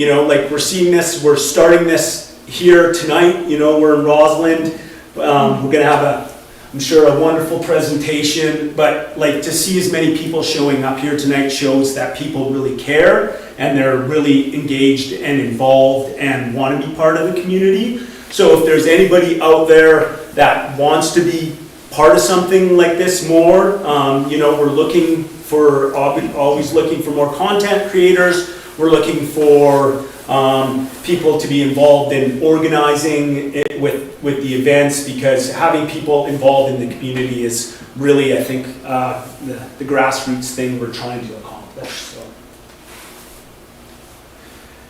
you know, like we're seeing this, we're starting this here tonight, you know, we're in Rossland. We're gonna have I'm sure a wonderful presentation, but like to see as many people showing up here tonight shows that people really care and they're really engaged and involved and want to be part of the community. So if there's anybody out there that wants to be part of something like this more, you know, we're looking for, always looking for more content creators. We're looking for people to be involved in organizing it with the events, because having people involved in the community is really, I think, the grassroots thing we're trying to accomplish. So.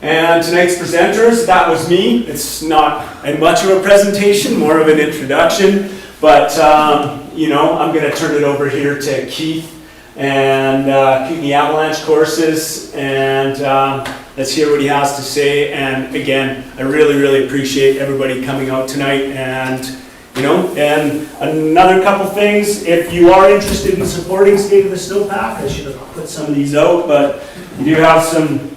And tonight's presenters, that was me. It's not much of a presentation, more of an introduction, but you know, I'm going to turn it over here to Keith and the avalanche courses, and let's hear what he has to say. And again, I really appreciate everybody coming out tonight. And you know, and another couple things, if you are interested in supporting State of the Snowpack, I should have put some of these out, but you do have some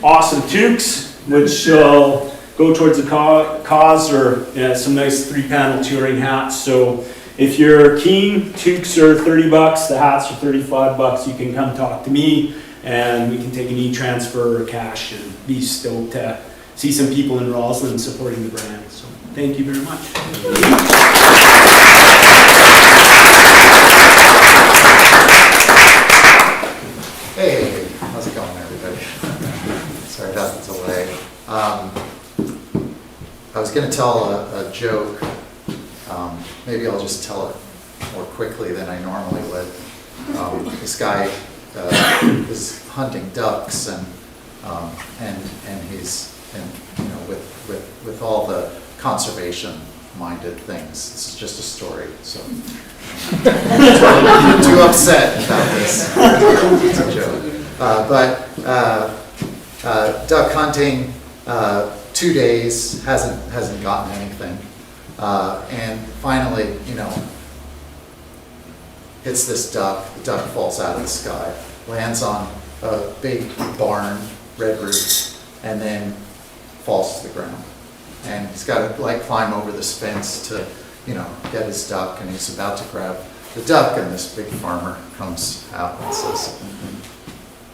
awesome toques which will go towards the cause, or some nice 3-panel touring hats. So if you're keen, toques are $30, the hats are $35. You can come talk to me and we can take an e-transfer or cash, and be stoked to see some people in Rossland supporting the brand. So thank you very much. Hey, how's it going, everybody? Sorry about the delay. I was going to tell a joke. Maybe I'll just tell it more quickly than I normally would. This guy is hunting ducks, and he's, you know, with all the conservation-minded things. This is just a story, so I'm too upset about this. It's a joke. Duck hunting, 2 days, hasn't gotten anything. And finally, you know, hits this duck. The duck falls out of the sky, lands on a big barn, red roof, and then falls to the ground. And he's got to like climb over this fence to, you know, get his duck, and he's about to grab the duck, and this big farmer comes out and says,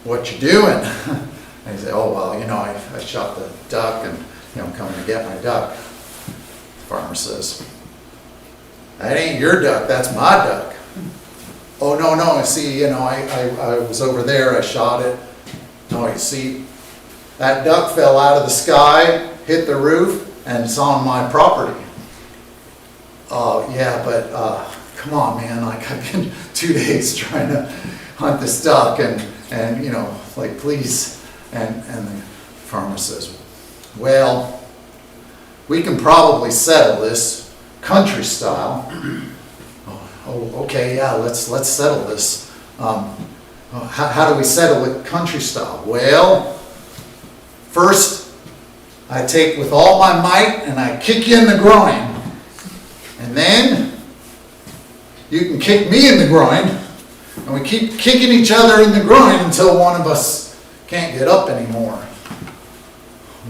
"What you doing?" And he said, "Oh, well, you know, I shot the duck, and, you know, I'm coming to get my duck." The farmer says, "That ain't your duck, that's my duck." "Oh, no, see, you know, I was over there, I shot it." "No, you see, that duck fell out of the sky, hit the roof, and it's on my property." "Oh, yeah, but come on, man, like, I've been 2 days trying to hunt this duck, and you know, like, please." And the farmer says, "Well, we can probably settle this country style." Oh, okay, yeah, let's settle this. How do we settle it country style?" "Well, first I take with all my might and I kick you in the groin, and then you can kick me in the groin, and we keep kicking each other in the groin until one of us can't get up anymore."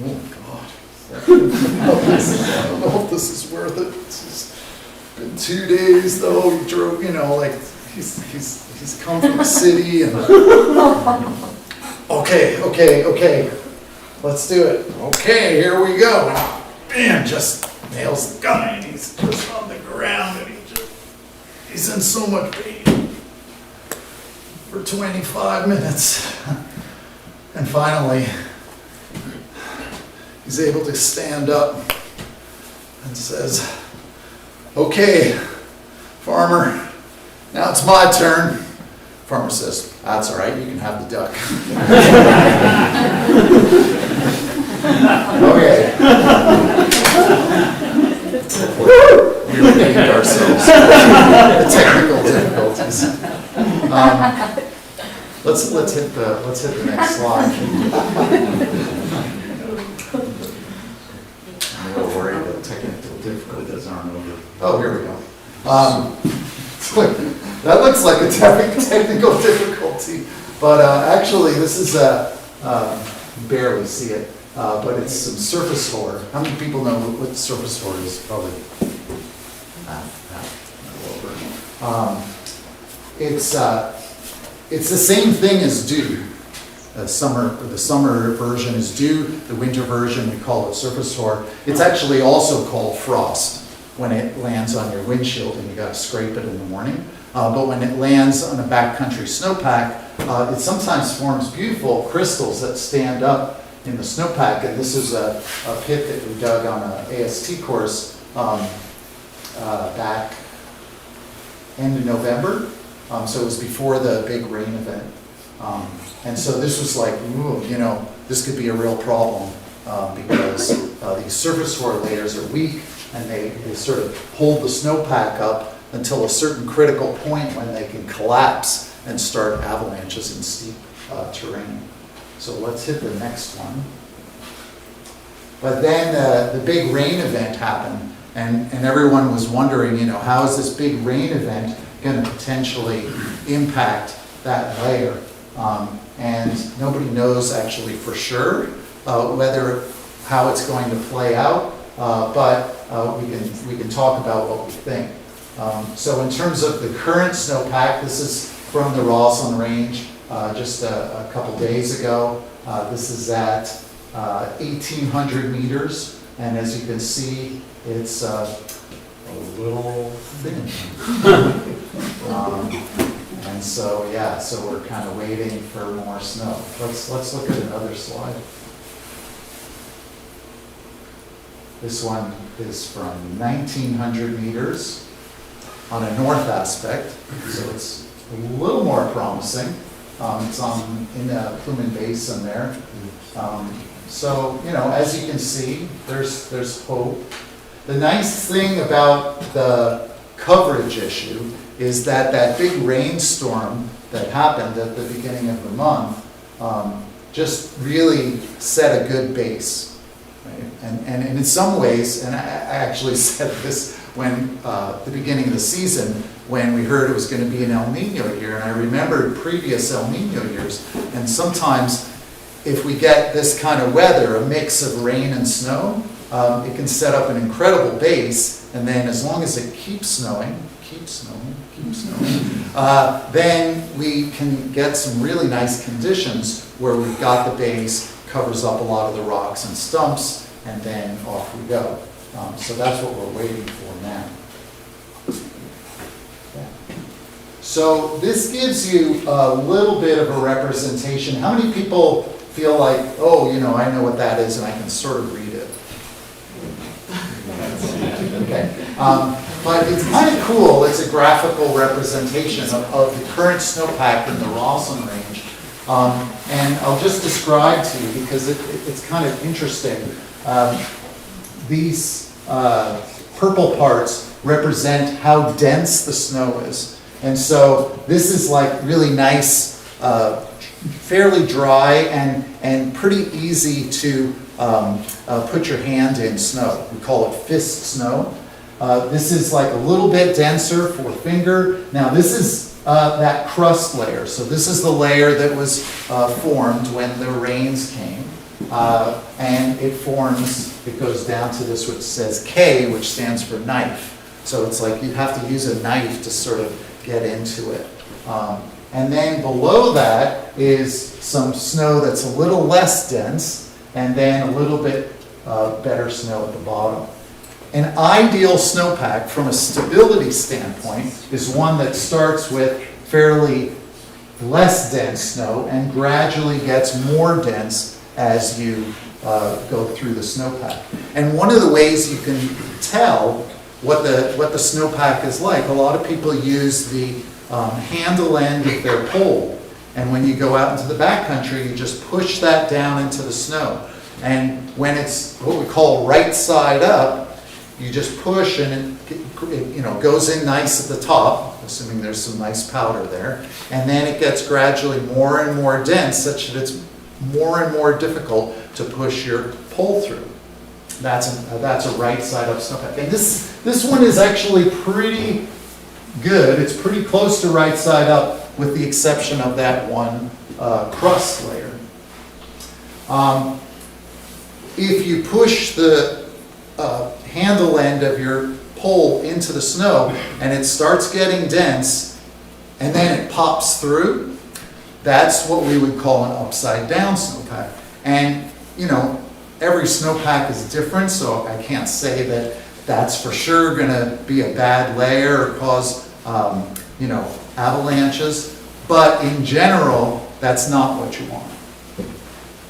Oh God! I don't know if this is worth it. It's been 2 days though. He drove, you know, like he's come from the city, and okay. Let's do it. Okay, here we go. Bam, just nails the guy, and he's just on the ground, and he's in so much pain for 25 minutes. And finally, he's able to stand up and says, "Okay, farmer, now it's my turn." Farmer says, "That's all right, you can have the duck." Okay. We redeemed ourselves. The technical difficulties. Let's hit the next slide. I'm a little worried that technical difficulties aren't over. Oh, here we go. That looks like a technical difficulty, but actually this is barely see it, but it's some surface hoar. How many people know what surface hoar is? Probably it's the same thing as dew. The summer version is dew, the winter version, we call it surface hoar. It's actually also called frost when it lands on your windshield and you gotta scrape it in the morning. But when it lands on a backcountry snowpack, it sometimes forms beautiful crystals that stand up in the snowpack. And this is a pit that we dug on an AST course back end of November. So it was before the big rain event. And so this was like, ooh, you know, this could be a real problem because these surface hoar layers are weak and they sort of hold the snowpack up until a certain critical point when they can collapse and start avalanches in steep terrain. So let's hit the next one. But then the big rain event happened and everyone was wondering, you know, how is this big rain event going to potentially impact that layer? And nobody knows actually for sure how it's going to play out, but we can talk about what we think. So in terms of the current snowpack, this is from the Rossland Range just a couple days ago. This is at 1,800 meters, and as you can see, it's a little thin. And so, yeah, so we're kind of waiting for more snow. Let's look at another slide. This one is from 1,900 meters on a north aspect, so it's a little more promising. It's in the Plumin Basin there. So, you know, as you can see, there's hope. The nice thing about the coverage issue is that big rainstorm that happened at the beginning of the month just really set a good base. Right? And in some ways, and I actually said this when the beginning of the season, when we heard it was going to be an El Nino year, and I remembered previous El Nino years, and sometimes if we get this kind of weather, a mix of rain and snow, it can set up an incredible base, and then as long as it keeps snowing, then we can get some really nice conditions where we've got the base, covers up a lot of the rocks and stumps, and then off we go. So that's what we're waiting for now. So this gives you a little bit of a representation. How many people feel like, oh, you know, I know what that is and I can sort of read it? Okay. But it's kind of cool. It's a graphical representation of the current snowpack in the Rossland Range. And I'll just describe to you because it's kind of interesting. These purple parts represent how dense the snow is. And so this is like really nice, fairly dry and pretty easy to put your hand in snow. We call it fist snow. This is like a little bit denser for finger. Now this is that crust layer. So this is the layer that was formed when the rains came. And it goes down to this which says K, which stands for knife. So it's like you have to use a knife to sort of get into it. And then below that is some snow that's a little less dense, and then a little bit better snow at the bottom. An ideal snowpack from a stability standpoint is one that starts with fairly less dense snow and gradually gets more dense as you go through the snowpack. And one of the ways you can tell what the snowpack is like, a lot of people use the handle end of their pole, and when you go out into the backcountry, you just push that down into the snow. And when it's what we call right side up, you just push and it goes in nice at the top, assuming there's some nice powder there, and then it gets gradually more and more dense such that it's more and more difficult to push your pole through. That's a right side up snowpack. And this one is actually pretty good. It's pretty close to right side up with the exception of that one crust layer. If you push the handle end of your pole into the snow and it starts getting dense and then it pops through, that's what we would call an upside down snowpack. And, you know, every snowpack is different, so I can't say that that's for sure gonna be a bad layer or cause, you know, avalanches. But in general, that's not what you want.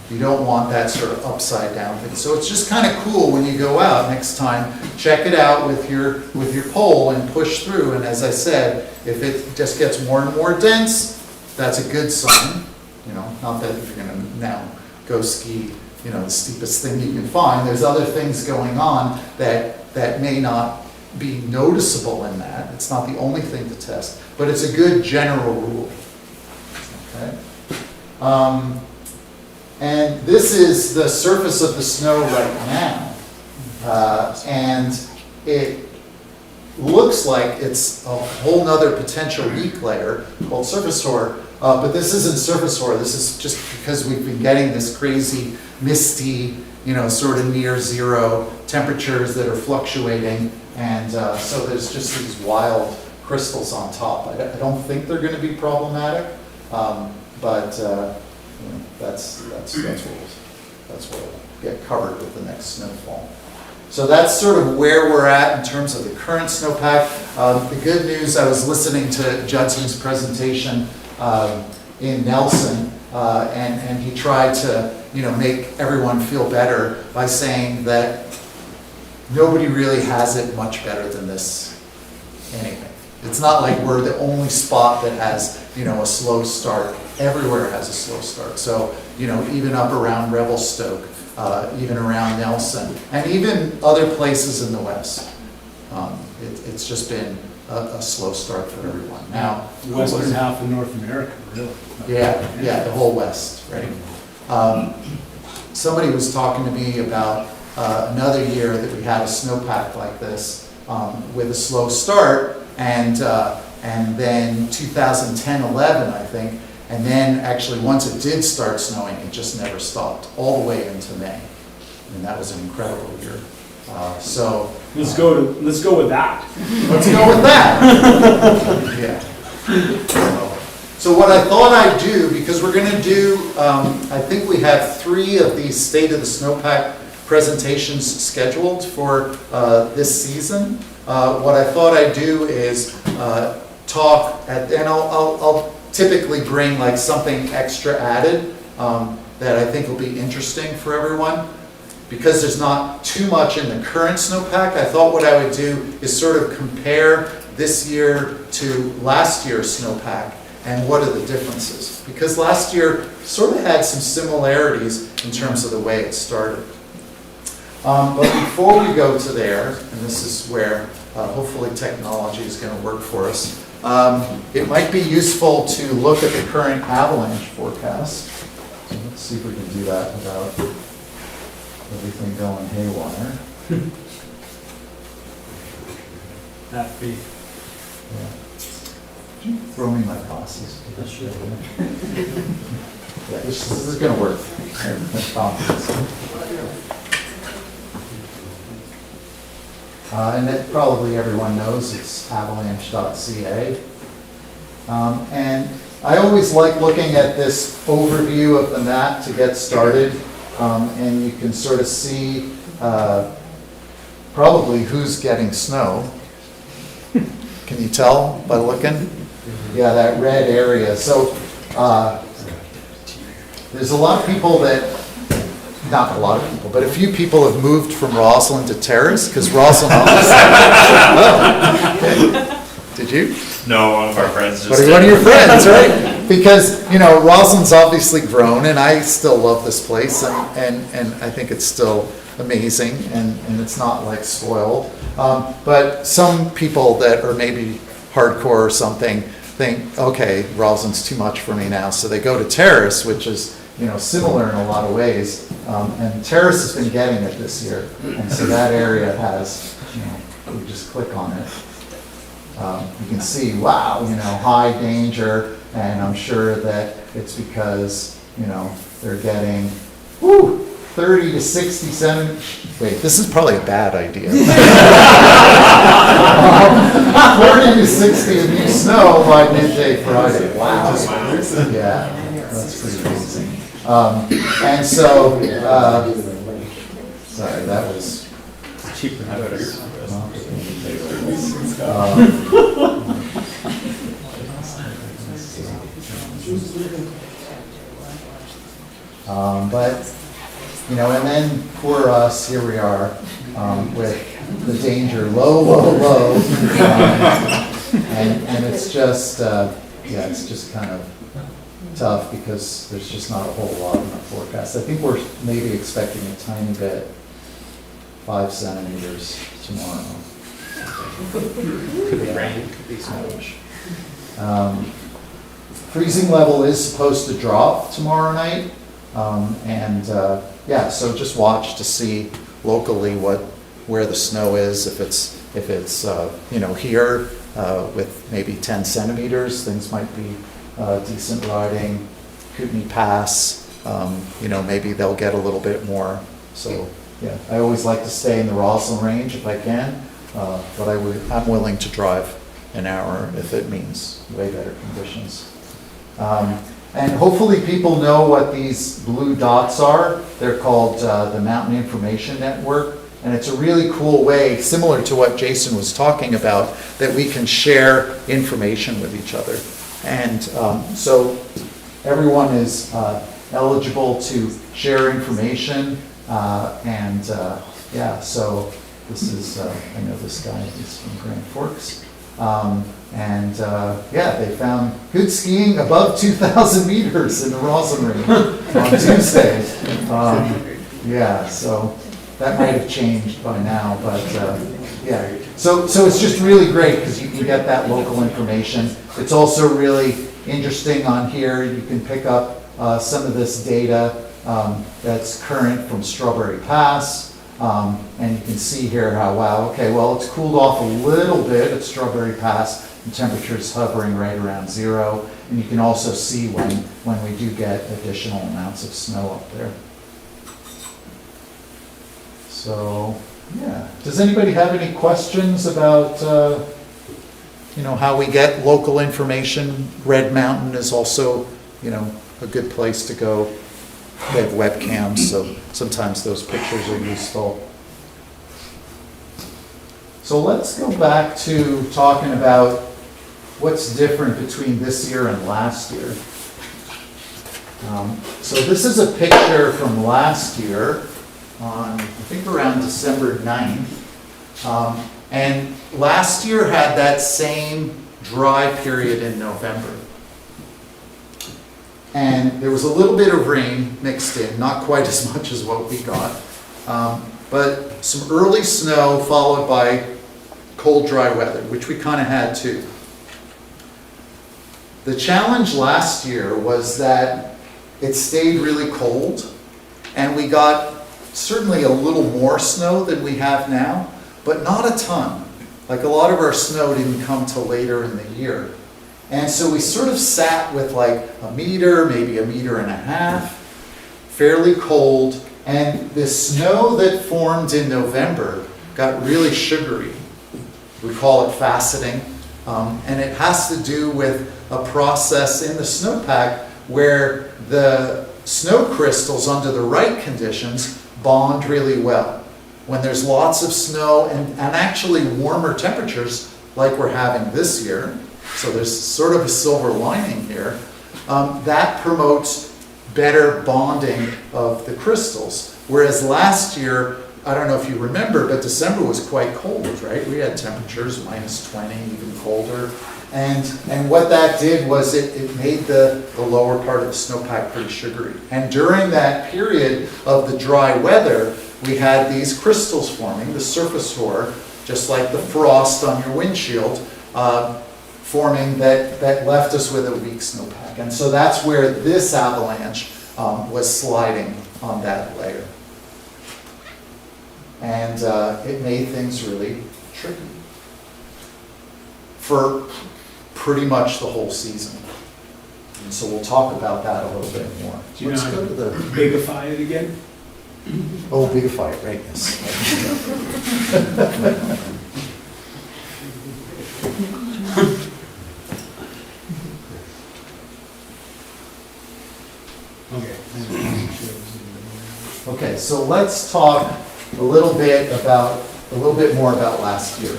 You don't want that sort of upside down thing. So it's just kind of cool when you go out next time, check it out with your pole and push through. And as I said, if it just gets more and more dense, that's a good sign. You know, not that if you're gonna now go ski, you know, the steepest thing you can find. There's other things going on that may not be noticeable in that. It's not the only thing to test, but it's a good general rule. Okay. And this is the surface of the snow right now. And it looks like it's a whole nother potential weak layer called surface hoar. But this isn't surface hoar. This is just because we've been getting this crazy, misty, you know, sort of near zero temperatures that are fluctuating. And so there's just these wild crystals on top. I don't think they're going to be problematic, but you know, that's what will get covered with the next snowfall. So that's sort of where we're at in terms of the current snowpack. The good news, I was listening to Judson's presentation in Nelson, and he tried to, you know, make everyone feel better by saying that nobody really has it much better than this anyway. It's not like we're the only spot that has, you know, a slow start. Everywhere has a slow start. So, you know, even up around Revelstoke, even around Nelson, and even other places in the West. It's just been a slow start for everyone. Now, The western half of North America, really. yeah, the whole West, right? Somebody was talking to me about another year that we had a snowpack like this with a slow start, and then 2010-11, I think, and then actually once it did start snowing, it just never stopped all the way into May, and that was an incredible year. So let's go with that. Let's go with that. Yeah. So what I thought I'd do, because we're going to do, I think we have 3 of these State of the Snowpack presentations scheduled for this season. What I thought I'd do is talk, and I'll typically bring like something extra added that I think will be interesting for everyone. Because there's not too much in the current snowpack, I thought what I would do is sort of compare this year to last year's snowpack and what are the differences. Because last year sort of had some similarities in terms of the way it started. But before we go to there, and this is where hopefully technology is going to work for us, it might be useful to look at the current avalanche forecast. So let's see if we can do that without everything going haywire. That be. Yeah. Throw me my glasses. Yeah, this is going to work. And that probably everyone knows it's avalanche.ca. And I always like looking at this overview of the map to get started. And you can sort of see probably who's getting snow. Can you tell by looking? Yeah, that red area. So there's a lot of people that, not a lot of people, but a few people have moved from Rossland to Terrace, because Rossland obviously. Oh, okay. Did you? No, one of our friends just One of your friends, right? Because, you know, Rossland's obviously grown, and I still love this place, and I think it's still amazing, and it's not like spoiled. But some people that are maybe hardcore or something think, okay, Rossland's too much for me now, so they go to Terrace, which is, you know, similar in a lot of ways. And Terrace has been getting it this year, and so that area has, you know, we just click on it. You can see, wow, you know, high danger, and I'm sure that it's because, you know, they're getting whew, 30 to 60 centimeters. Wait, this is probably a bad idea. 40 to 60 of new snow by midday Friday. Wow. Yeah, that's pretty amazing. And so, sorry, that was. But, you know, and then for us, here we are with the danger low, low, low. And it's just, yeah, it's just kind of tough because there's just not a whole lot in the forecast. I think we're maybe expecting a tiny bit, 5 centimeters tomorrow. Could be rain, could be snowish. Freezing level is supposed to drop tomorrow night. Yeah, so just watch to see locally where the snow is. If it's you know, here with maybe 10 centimeters, things might be decent riding. Kootenai Pass, you know, maybe they'll get a little bit more. So yeah, I always like to stay in the Rossland range if I can, but I'm willing to drive an hour if it means way better conditions. And hopefully people know what these blue dots are. They're called the Mountain Information Network. And it's a really cool way, similar to what Jason was talking about, that we can share information with each other. And so everyone is eligible to share information. Yeah, so this is, I know this guy is from Grand Forks. Yeah, they found good skiing above 2,000 meters in the Rossland Range on Tuesday. Yeah, so that might have changed by now, but yeah. So it's just really great because you can get that local information. It's also really interesting on here. You can pick up some of this data that's current from Strawberry Pass. And you can see here how, wow, okay, well, it's cooled off a little bit at Strawberry Pass, and temperatures hovering right around 0. And you can also see when we do get additional amounts of snow up there. So, yeah. Does anybody have any questions about, you know, how we get local information? Red Mountain is also, you know, a good place to go. They have webcams, so sometimes those pictures are useful. So let's go back to talking about what's different between this year and last year. So this is a picture from last year on, I think around December 9th. And last year had that same dry period in November. And there was a little bit of rain mixed in, not quite as much as what we got, but some early snow followed by cold, dry weather, which we kind of had too. The challenge last year was that it stayed really cold, and we got certainly a little more snow than we have now, but not a ton. Like a lot of our snow didn't come till later in the year. And so we sort of sat with like a meter, maybe a meter and a half, fairly cold, and the snow that formed in November got really sugary. We call it faceting, and it has to do with a process in the snowpack where the snow crystals under the right conditions bond really well. When there's lots of snow and actually warmer temperatures like we're having this year, so there's sort of a silver lining here, that promotes better bonding of the crystals. Whereas last year, I don't know if you remember, but December was quite cold, right? We had temperatures minus 20, even colder. And what that did was it made the lower part of the snowpack pretty sugary. And during that period of the dry weather, we had these crystals forming, the surface hoar, just like the frost on your windshield, forming that left us with a weak snowpack. And so that's where this avalanche was sliding on that layer. And it made things really tricky for pretty much the whole season. And so we'll talk about that a little bit more. Do you Let's know go how to the, bigify it again? oh, bigify it, right, yes. Okay. Okay, so let's talk a little bit more about last year.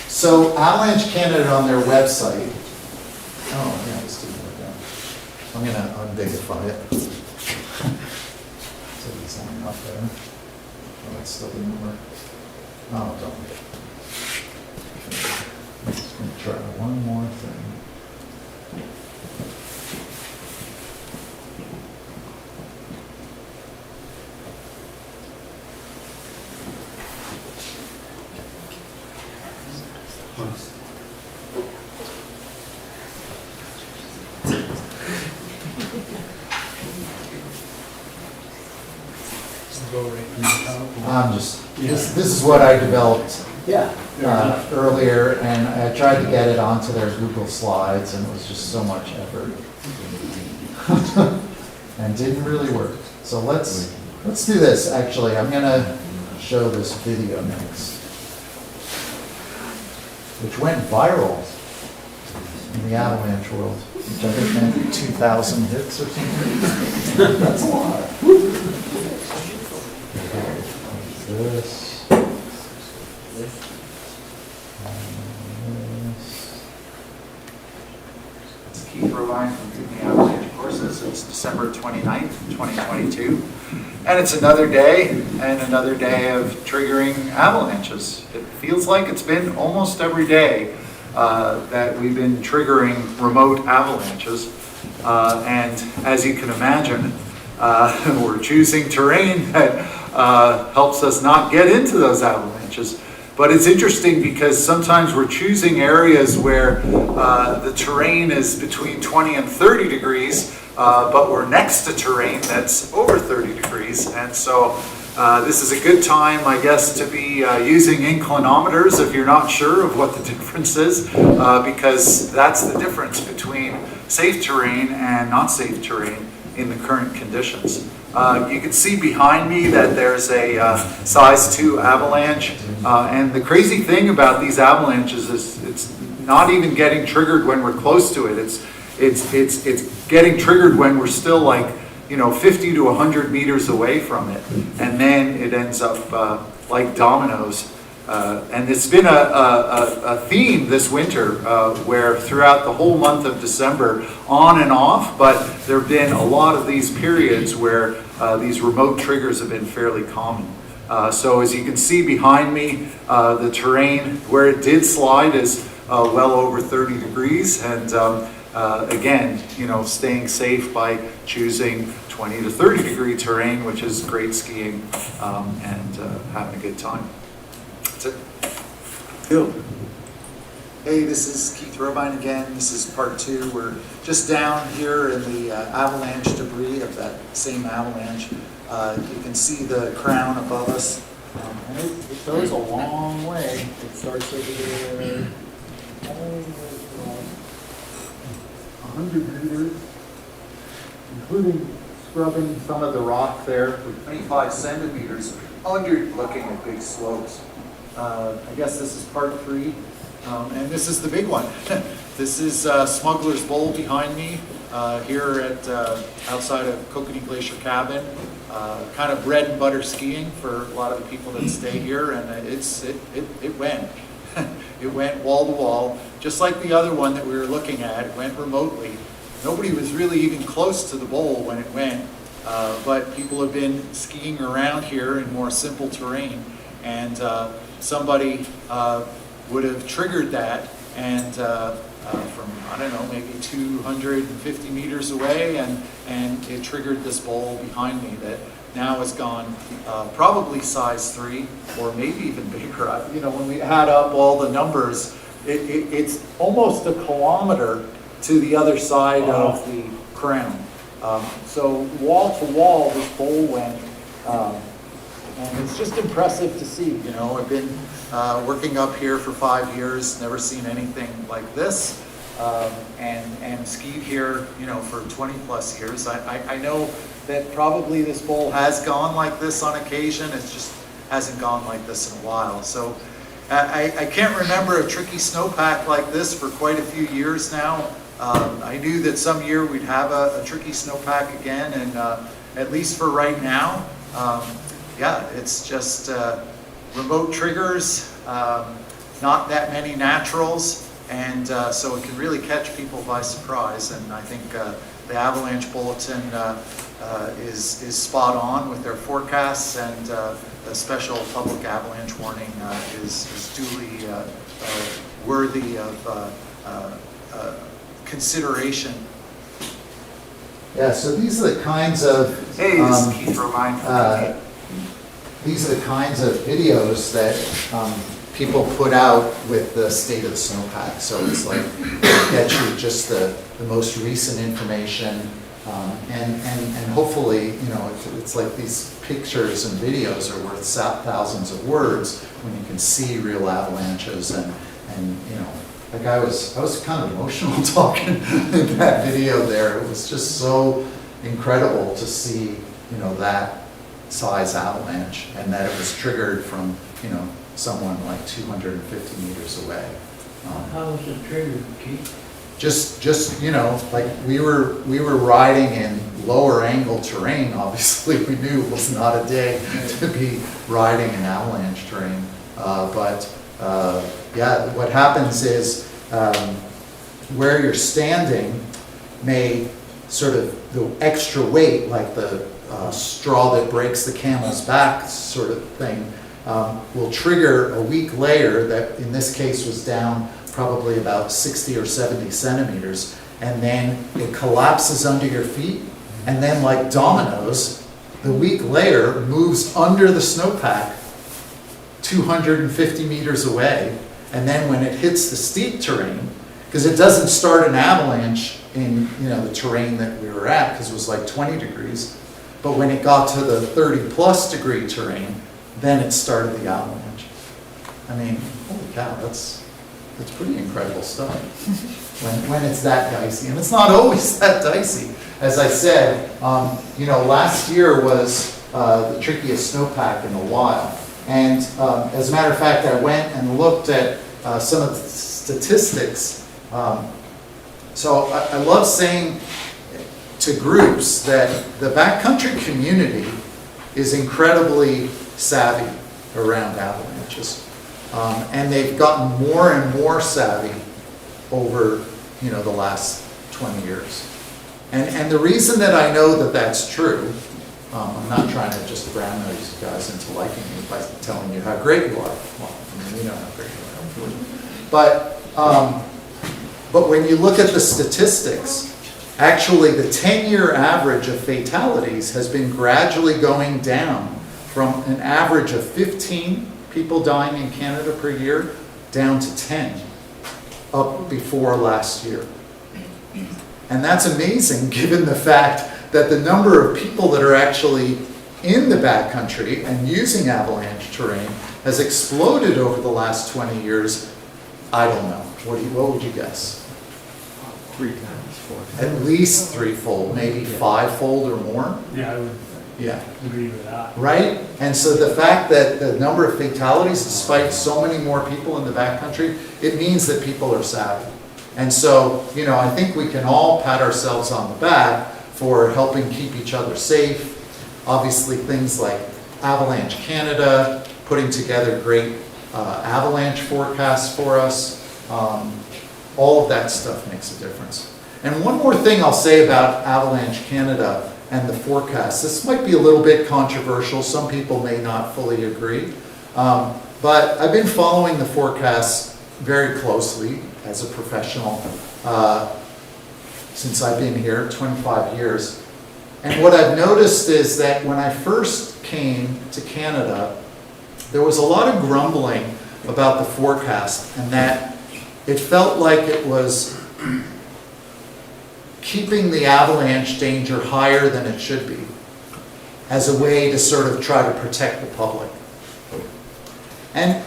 So Avalanche Canada on their website, oh, yeah, this didn't work out. I'm gonna unbigify it. So it's not up there. Oh, it still didn't work. Oh, don't. I'm just gonna try one more thing. This is what I developed earlier, and I tried to get it onto their Google Slides, and it was just so much effort. And didn't really work. So let's do this, actually. I'm gonna show this video next, which went viral in the avalanche world, which I think meant 2,000 hits or something. That's a lot. This. It's Keith Robine from Wigley Avalanche Courses. It's December 29th, 2022. And it's another day of triggering avalanches. It feels like it's been almost every day that we've been triggering remote avalanches. And as you can imagine, we're choosing terrain that helps us not get into those avalanches. But it's interesting because sometimes we're choosing areas where the terrain is between 20 and 30 degrees, but we're next to terrain that's over 30 degrees. And so this is a good time, I guess, to be using inclinometers if you're not sure of what the difference is, because that's the difference between safe terrain and not safe terrain in the current conditions. You can see behind me that there's a size 2 avalanche, and the crazy thing about these avalanches is it's not even getting triggered when we're close to it. It's getting triggered when we're still like 50 to 100 meters away from it, and then it ends up like dominoes. And it's been a theme this winter where throughout the whole month of December, on and off, but there have been a lot of these periods where these remote triggers have been fairly common. So as you can see behind me, the terrain where it did slide is well over 30 degrees, and again, staying safe by choosing 20 to 30 degree terrain, which is great skiing and having a good time. That's it. Cool. Hey, this is Keith Robine again. This is part 2. We're just down here in the avalanche debris of that same avalanche. You can see the crown above us. And it goes a long way. It starts over there, all the way across 100 meters, including scrubbing some of the rock there for 25 centimeters under looking at big slopes. I guess this is part 3. And this is the big one. This is Smuggler's Bowl behind me here at outside of Kokanee Glacier Cabin. Kind of bread and butter skiing for a lot of the people that stay here, and it went. It went wall to wall, just like the other one that we were looking at. It went remotely. Nobody was really even close to the bowl when it went, but people have been skiing around here in more simple terrain, and somebody would have triggered that, and from, I don't know, maybe 250 meters away, and it triggered this bowl behind me that now has gone probably size 3, or maybe even bigger. When we add up all the numbers, it's almost a kilometer to the other side of the crown. So wall to wall, this bowl went, and it's just impressive to see. I've been working up here for 5 years, never seen anything like this. and skied here, you know, for 20 plus years. I know that probably this bowl has gone like this on occasion. It just hasn't gone like this in a while. So I can't remember a tricky snowpack like this for quite a few years now. I knew that some year we'd have a tricky snowpack again, and at least for right now, yeah, it's just remote triggers, not that many naturals, and so it can really catch people by surprise. And I think the Avalanche Bulletin is spot on with their forecasts, and a special public avalanche warning is duly worthy of consideration. Yeah, so these are the kinds of Hey, this is Keith Robine from these are the kinds of videos that people put out with the state of the snowpack. So it's like get you just the most recent information, and hopefully, you know, it's like these pictures and videos are worth thousands of words when you can see real avalanches, and you know, like I was kind of emotional talking in that video there. It was just so incredible to see, you know, that size avalanche, and that it was triggered from, you know, someone like 250 meters away. How was it triggered, Keith? Just you know, like we were riding in lower angle terrain. Obviously, we knew it was not a day to be riding in avalanche terrain. Yeah, what happens is where you're standing may sort of the extra weight, like the straw that breaks the camel's back sort of thing, will trigger a weak layer that in this case was down probably about 60 or 70 centimeters, and then it collapses under your feet, and then like dominoes, the weak layer moves under the snowpack 250 meters away, and then when it hits the steep terrain, because it doesn't start an avalanche in, you know, the terrain that we were at, because it was like 20 degrees, but when it got to the 30+ degree terrain, then it started the avalanche. I mean, holy cow, that's pretty incredible stuff when it's that dicey. And it's not always that dicey. As I said, you know, last year was the trickiest snowpack in a while. And as a matter of fact, I went and looked at some of the statistics. So I love saying to groups that the backcountry community is incredibly savvy around avalanches. And they've gotten more and more savvy over, you know, the last 20 years. And the reason that I know that that's true, I'm not trying to just brown nose you guys into liking me by telling you how great you are. Well, I mean, we know how great you are. But when you look at the statistics, actually the 10-year average of fatalities has been gradually going down from an average of 15 people dying in Canada per year down to 10 up before last year. And that's amazing given the fact that the number of people that are actually in the backcountry and using avalanche terrain has exploded over the last 20 years. I don't know. What would you guess? 3 times, 4 times. At least threefold, maybe fivefold or more. Yeah, I would Yeah. agree with that. Right? And so the fact that the number of fatalities, despite so many more people in the backcountry, it means that people are savvy. And so, you know, I think we can all pat ourselves on the back for helping keep each other safe. Obviously, things like Avalanche Canada, putting together great avalanche forecasts for us. All of that stuff makes a difference. And one more thing I'll say about Avalanche Canada and the forecast. This might be a little bit controversial. Some people may not fully agree. But I've been following the forecasts very closely as a professional since I've been here, 25 years. And what I've noticed is that when I first came to Canada, there was a lot of grumbling about the forecast, and that it felt like it was keeping the avalanche danger higher than it should be, as a way to sort of try to protect the public. And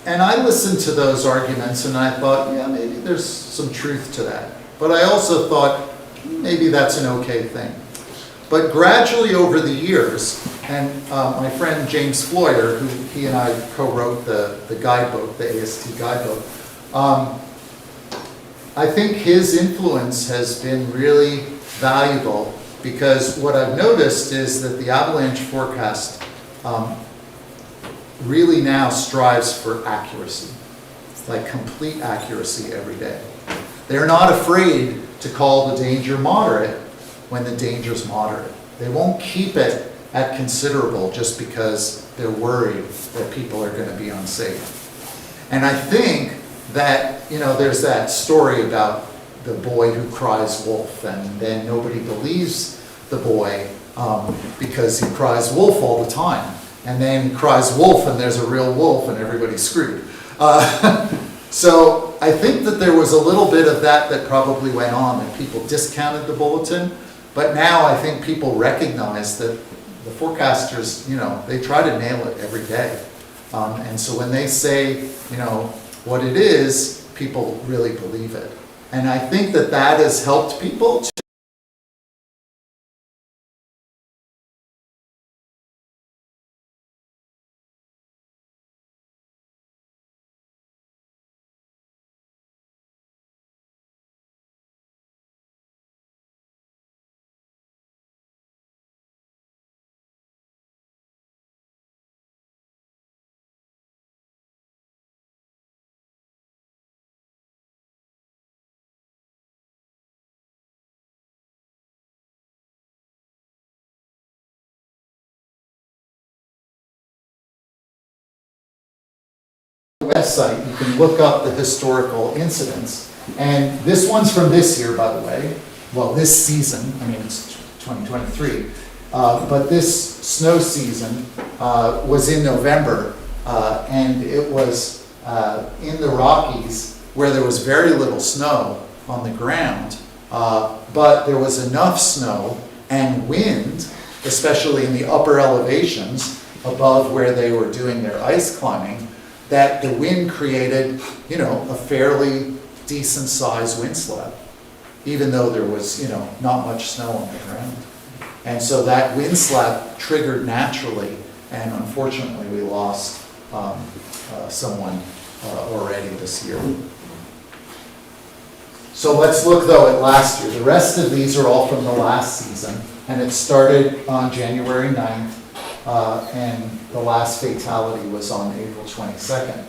And I listened to those arguments and I thought, yeah, maybe there's some truth to that. But I also thought, maybe that's an okay thing. But gradually over the years, and my friend James Floyer, who he and I co-wrote the guidebook, the AST guidebook, I think his influence has been really valuable, because what I've noticed is that the avalanche forecast really now strives for accuracy, like complete accuracy every day. They're not afraid to call the danger moderate when the danger's moderate. They won't keep it at considerable just because they're worried that people are going to be unsafe. And I think that, you know, there's that story about the boy who cries wolf, and then nobody believes the boy because he cries wolf all the time. And then he cries wolf and there's a real wolf and everybody's screwed. So I think that there was a little bit of that probably went on, that people discounted the bulletin. But now I think people recognize that the forecasters, you know, they try to nail it every day. And so when they say, you know, what it is, people really believe it. And I think that that has helped people to website, you can look up the historical incidents. And this one's from this year, by the way. Well, this season, I mean, it's 2023. But this snow season was in November, and it was in the Rockies, where there was very little snow on the ground, but there was enough snow and wind, especially in the upper elevations above where they were doing their ice climbing, that the wind created, you know, a fairly decent sized wind slab, even though there was, you know, not much snow on the ground. And so that wind slab triggered naturally, and unfortunately we lost someone already this year. So let's look though at last year. The rest of these are all from the last season, and it started on January 9th. And the last fatality was on April 22nd.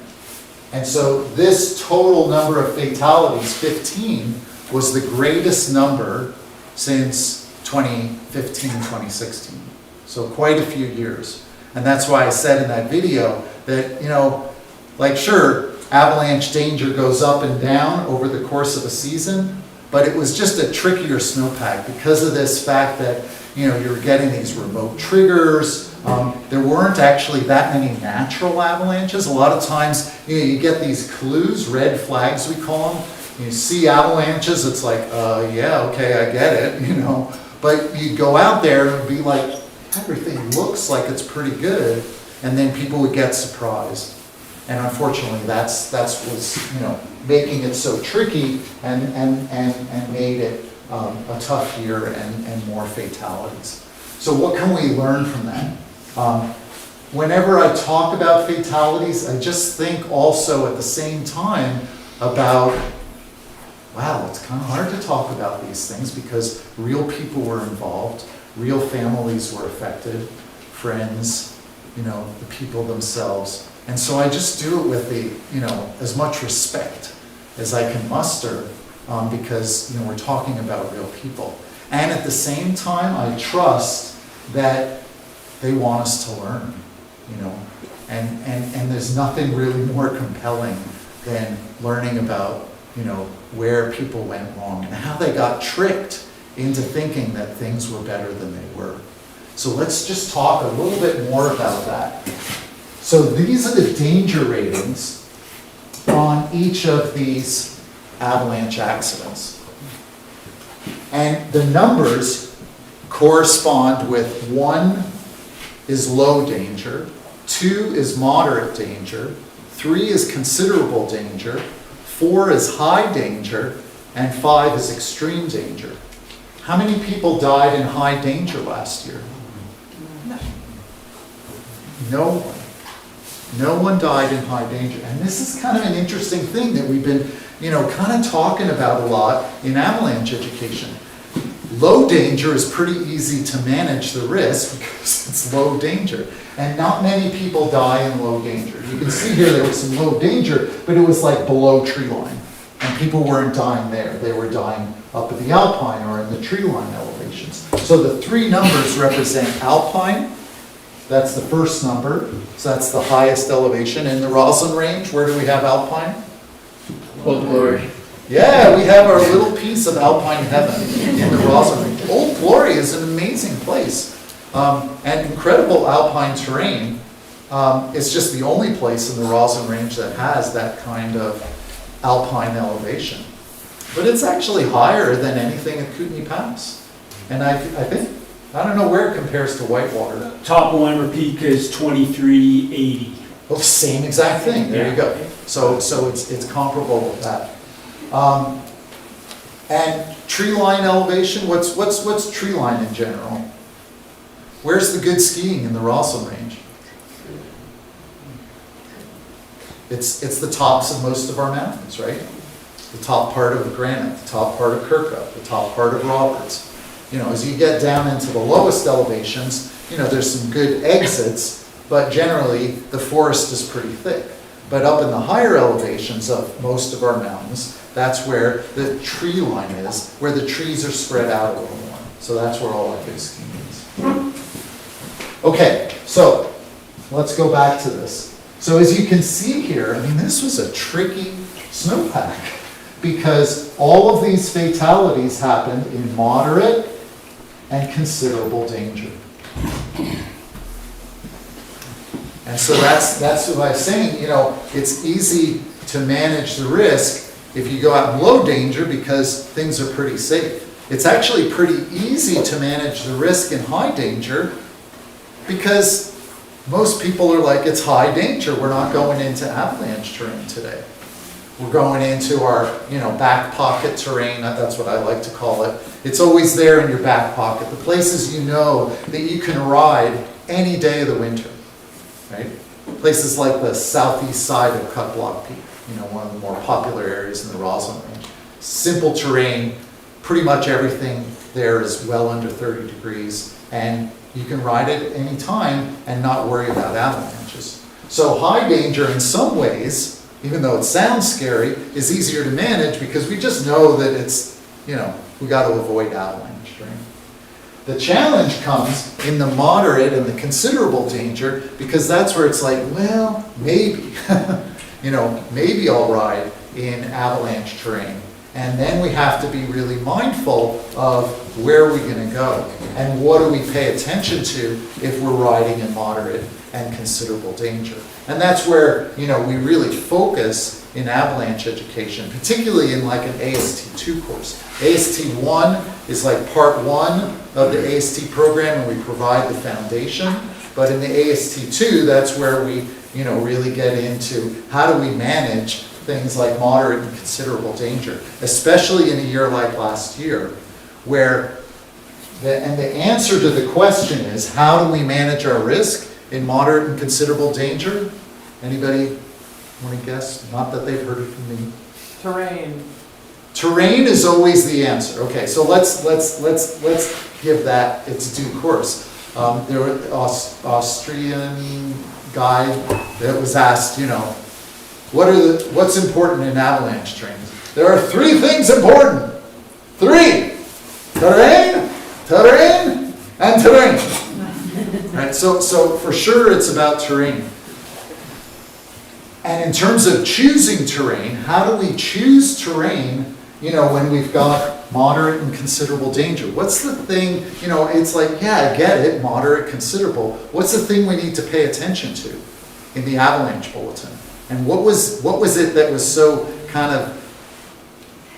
And so this total number of fatalities, 15, was the greatest number since 2015, 2016. So quite a few years. And that's why I said in that video that, you know, like sure, avalanche danger goes up and down over the course of a season, but it was just a trickier snowpack because of this fact that, you know, you're getting these remote triggers. There weren't actually that many natural avalanches. A lot of times, you know, you get these clues, red flags we call them. You see avalanches, it's like, yeah, okay, I get it, you know. But you go out there and it'd be like, everything looks like it's pretty good, and then people would get surprised. And unfortunately, that's what's, you know, making it so tricky and made it a tough year and more fatalities. So what can we learn from that? Whenever I talk about fatalities, I just think also at the same time about, wow, it's kind of hard to talk about these things because real people were involved, real families were affected, friends, you know, the people themselves. And so I just do it with the, you know, as much respect as I can muster, because, you know, we're talking about real people. And at the same time, I trust that they want us to learn, you know, and there's nothing really more compelling than learning about, you know, where people went wrong and how they got tricked into thinking that things were better than they were. So let's just talk a little bit more about that. So these are the danger ratings on each of these avalanche accidents. And the numbers correspond with 1 is low danger, 2 is moderate danger, 3 is considerable danger, 4 is high danger, and 5 is extreme danger. How many people died in high danger last year? No one. No one died in high danger. And this is kind of an interesting thing that we've been, kind of talking about a lot in avalanche education. Low danger is pretty easy to manage the risk because it's low danger. And not many people die in low danger. You can see here there was some low danger, but it was like below tree line. And people weren't dying there. They were dying up at the alpine or in the tree line elevations. So the 3 numbers represent alpine. That's the first number. So that's the highest elevation. In the Rossland range, where do we have alpine? Old Glory. Yeah, we have our little piece of alpine heaven in the Rossland range. Old Glory is an amazing place. And incredible alpine terrain. It's just the only place in the Rossland range that has that kind of alpine elevation. But it's actually higher than anything at Kootenai Pass. And I think, I don't know where it compares to Whitewater. Top Weimer Peak is 2380. Well, same exact thing, there you go. So it's comparable with that. And tree line elevation, what's tree line in general? Where's the good skiing in the Rossland range? It's the tops of most of our mountains, right? The top part of Granite, the top part of Kirkup, the top part of Roberts. As you get down into the lowest elevations, there's some good exits, but generally the forest is pretty thick. But up in the higher elevations of most of our mountains, that's where the tree line is, where the trees are spread out a little more. So that's where all our good skiing is. Okay, so let's go back to this. So as you can see here, this was a tricky snowpack because all of these fatalities happened in moderate and considerable danger. And so that's what I was saying, it's easy to manage the risk if you go out in low danger because things are pretty safe. It's actually pretty easy to manage the risk in high danger because most people are like, it's high danger. We're not going into avalanche terrain today. We're going into our, back pocket terrain. That's what I like to call it. It's always there in your back pocket. The places that you can ride any day of the winter, right? Places like the southeast side of Cut Block Peak, one of the more popular areas in the Rossland range. Simple terrain. Pretty much everything there is well under 30 degrees, and you can ride it at any time and not worry about avalanches. So high danger in some ways, even though it sounds scary, is easier to manage because we just know that it's, we got to avoid avalanche, right? The challenge comes in the moderate and the considerable danger because that's where it's like, well, maybe, maybe I'll ride in avalanche terrain. And then we have to be really mindful of where are we going to go and what do we pay attention to if we're riding in moderate and considerable danger. And that's where, we really focus in avalanche education, particularly in like an AST2 course. AST1 is like part 1 of the AST program and we provide the foundation. But in the AST2, that's where we, really get into how do we manage things like moderate and considerable danger, especially in a year like last year, where the answer to the question is, how do we manage our risk in moderate and considerable danger? Anybody want to guess? Not that they've heard it from me. Terrain. Terrain is always the answer. Okay, so let's give that its due course. There was an Austrian guy that was asked, what's important in avalanche terrain? There are 3 things important. 3: terrain, terrain, and terrain. Right? So for sure it's about terrain. And in terms of choosing terrain, how do we choose terrain, when we've got moderate and considerable danger? What's the thing, it's like, yeah, I get it, moderate, considerable. What's the thing we need to pay attention to in the avalanche bulletin? And what was it that was so kind of,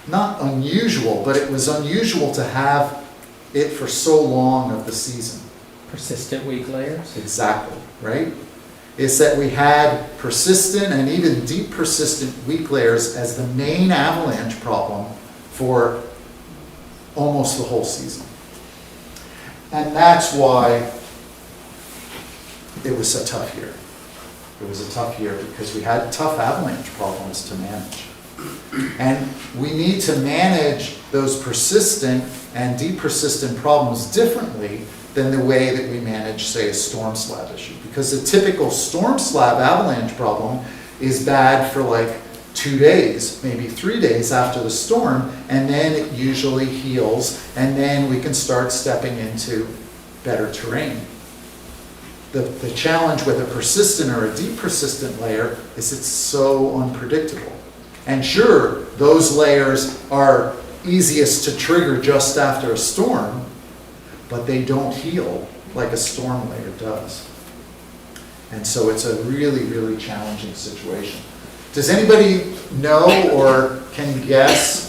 not unusual, but it was unusual to have it for so long of the season? Persistent weak layers. Exactly, right? is that we had persistent and even deep persistent weak layers as the main avalanche problem for almost the whole season. And that's why it was a tough year. It was a tough year because we had tough avalanche problems to manage. And we need to manage those persistent and deep persistent problems differently than the way that we manage, say, a storm slab issue. Because a typical storm slab avalanche problem is bad for like 2 days, maybe 3 days after the storm, and then it usually heals, and then we can start stepping into better terrain. The challenge with a persistent or a deep persistent layer is it's so unpredictable. And sure, those layers are easiest to trigger just after a storm, but they don't heal like a storm layer does. And so it's a really, really challenging situation. Does anybody know or can guess?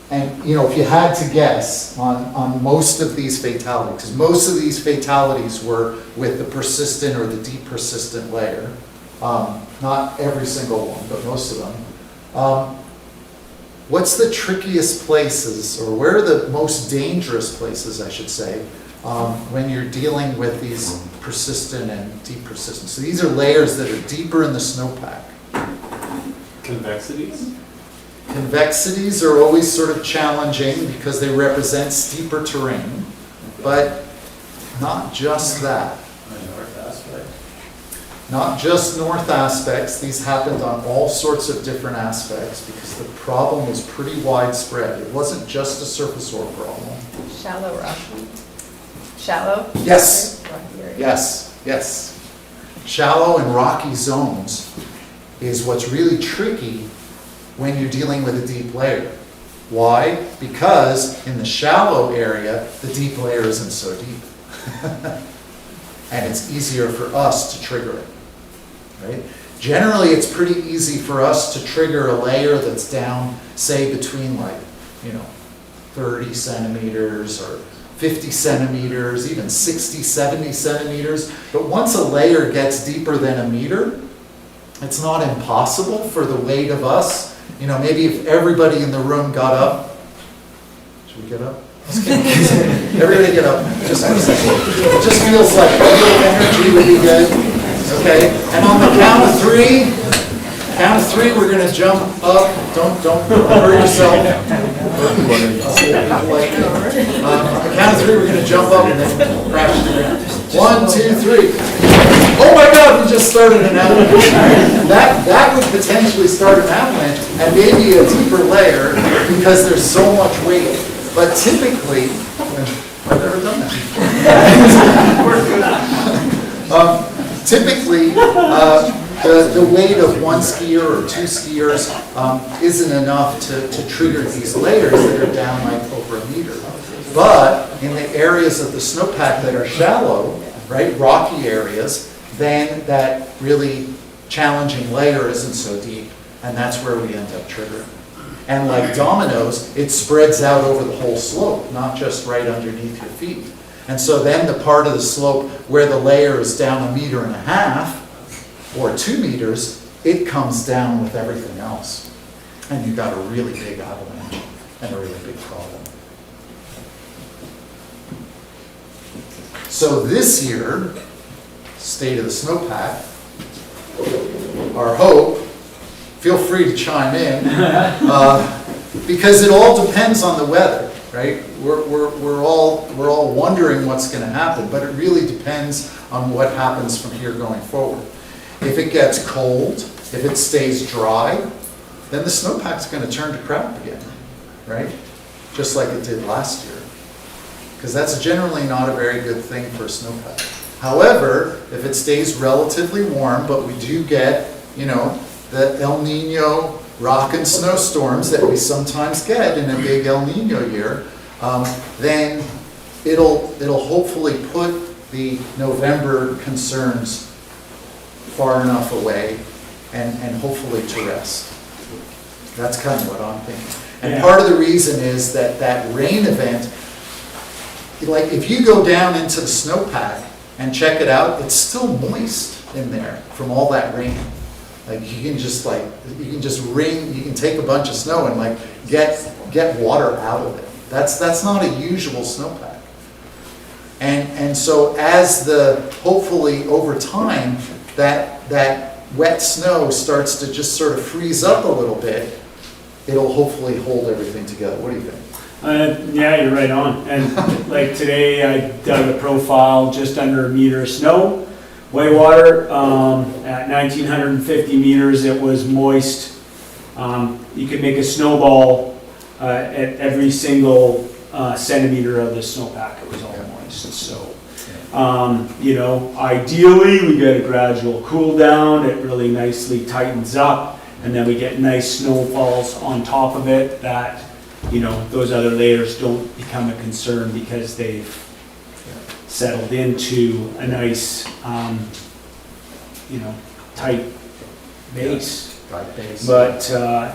And you know, if you had to guess on most of these fatalities, because most of these fatalities were with the persistent or the deep persistent layer, not every single one, but most of them. What's the trickiest places, or where are the most dangerous places, I should say, when you're dealing with these persistent and deep persistent? So these are layers that are deeper in the snowpack. Convexities? Convexities are always sort of challenging because they represent steeper terrain, but not just that. Not just north aspects, these happened on all sorts of different aspects because the problem was pretty widespread. It wasn't just a surface ore problem. Shallow, rocky. Shallow? Yes. Rocky area. Yes, yes. Shallow and rocky zones is what's really tricky when you're dealing with a deep layer. Why? Because in the shallow area, the deep layer isn't so deep. And it's easier for us to trigger it. Right? Generally, it's pretty easy for us to trigger a layer that's down, say, between 30 centimeters or 50 centimeters, even 60, 70 centimeters. But once a layer gets deeper than a meter, it's not impossible for the weight of us. Maybe if everybody in the room got up. Should we get up? Everybody get up. Just for a second. It just feels like a little energy would be good. Okay, and on the count of three, we're going to jump up. Don't hurt yourself. On the count of three, we're going to jump up and then crash to the ground. 1, 2, 3. Oh my God, we just started an avalanche. That would potentially start an avalanche and maybe a deeper layer because there's so much weight. But typically, I've never done that. Typically, the weight of one skier or two skiers isn't enough to trigger these layers that are down like over a meter. But in the areas of the snowpack that are shallow, right, rocky areas, then that really challenging layer isn't so deep, and that's where we end up triggering. And like dominoes, it spreads out over the whole slope, not just right underneath your feet. And so then the part of the slope where the layer is down 1.5 meters or 2 meters, it comes down with everything else. And you've got a really big avalanche and a really big problem. So this year, State of the Snowpack, our hope, feel free to chime in, because it all depends on the weather, right? We're all wondering what's going to happen, but it really depends on what happens from here going forward. If it gets cold, if it stays dry, then the snowpack's going to turn to crap again, right? Just like it did last year. Because that's generally not a very good thing for a snowpack. However, if it stays relatively warm, but we do get, the El Nino rock and snowstorms that we sometimes get in a big El Nino year, then it'll hopefully put the November concerns far enough away and hopefully to rest. That's kind of what I'm thinking. And part of the reason is that rain event, like if you go down into the snowpack and check it out, it's still moist in there from all that rain. Like you can just you can take a bunch of snow and like get water out of it. That's not a usual snowpack. And so hopefully over time, that wet snow starts to just sort of freeze up a little bit, it'll hopefully hold everything together. What do you think? Yeah, you're right on. And like today, I dug a profile just under a meter of snow. Whitewater, at 1,950 meters, it was moist. You could make a snowball at every single centimeter of the snowpack. It was all moist. So, you know, ideally, we get a gradual cool down. It really nicely tightens up, and then we get nice snowfalls on top of it that, you know, those other layers don't become a concern because they've settled into a nice, you know, tight base. Tight base. But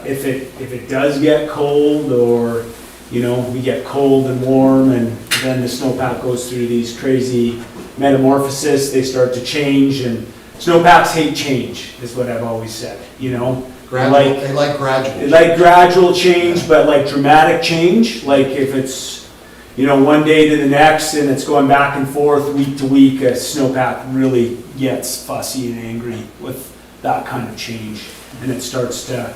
if it does get cold, or, you know, we get cold and warm, and then the snowpack goes through these crazy metamorphosis, they start to change, and snowpacks hate change, is what I've always said, you know? They like gradual. They like gradual change, but like dramatic change, like if it's, you know, one day to the next and it's going back and forth week to week, a snowpack really gets fussy and angry with that kind of change. And it starts to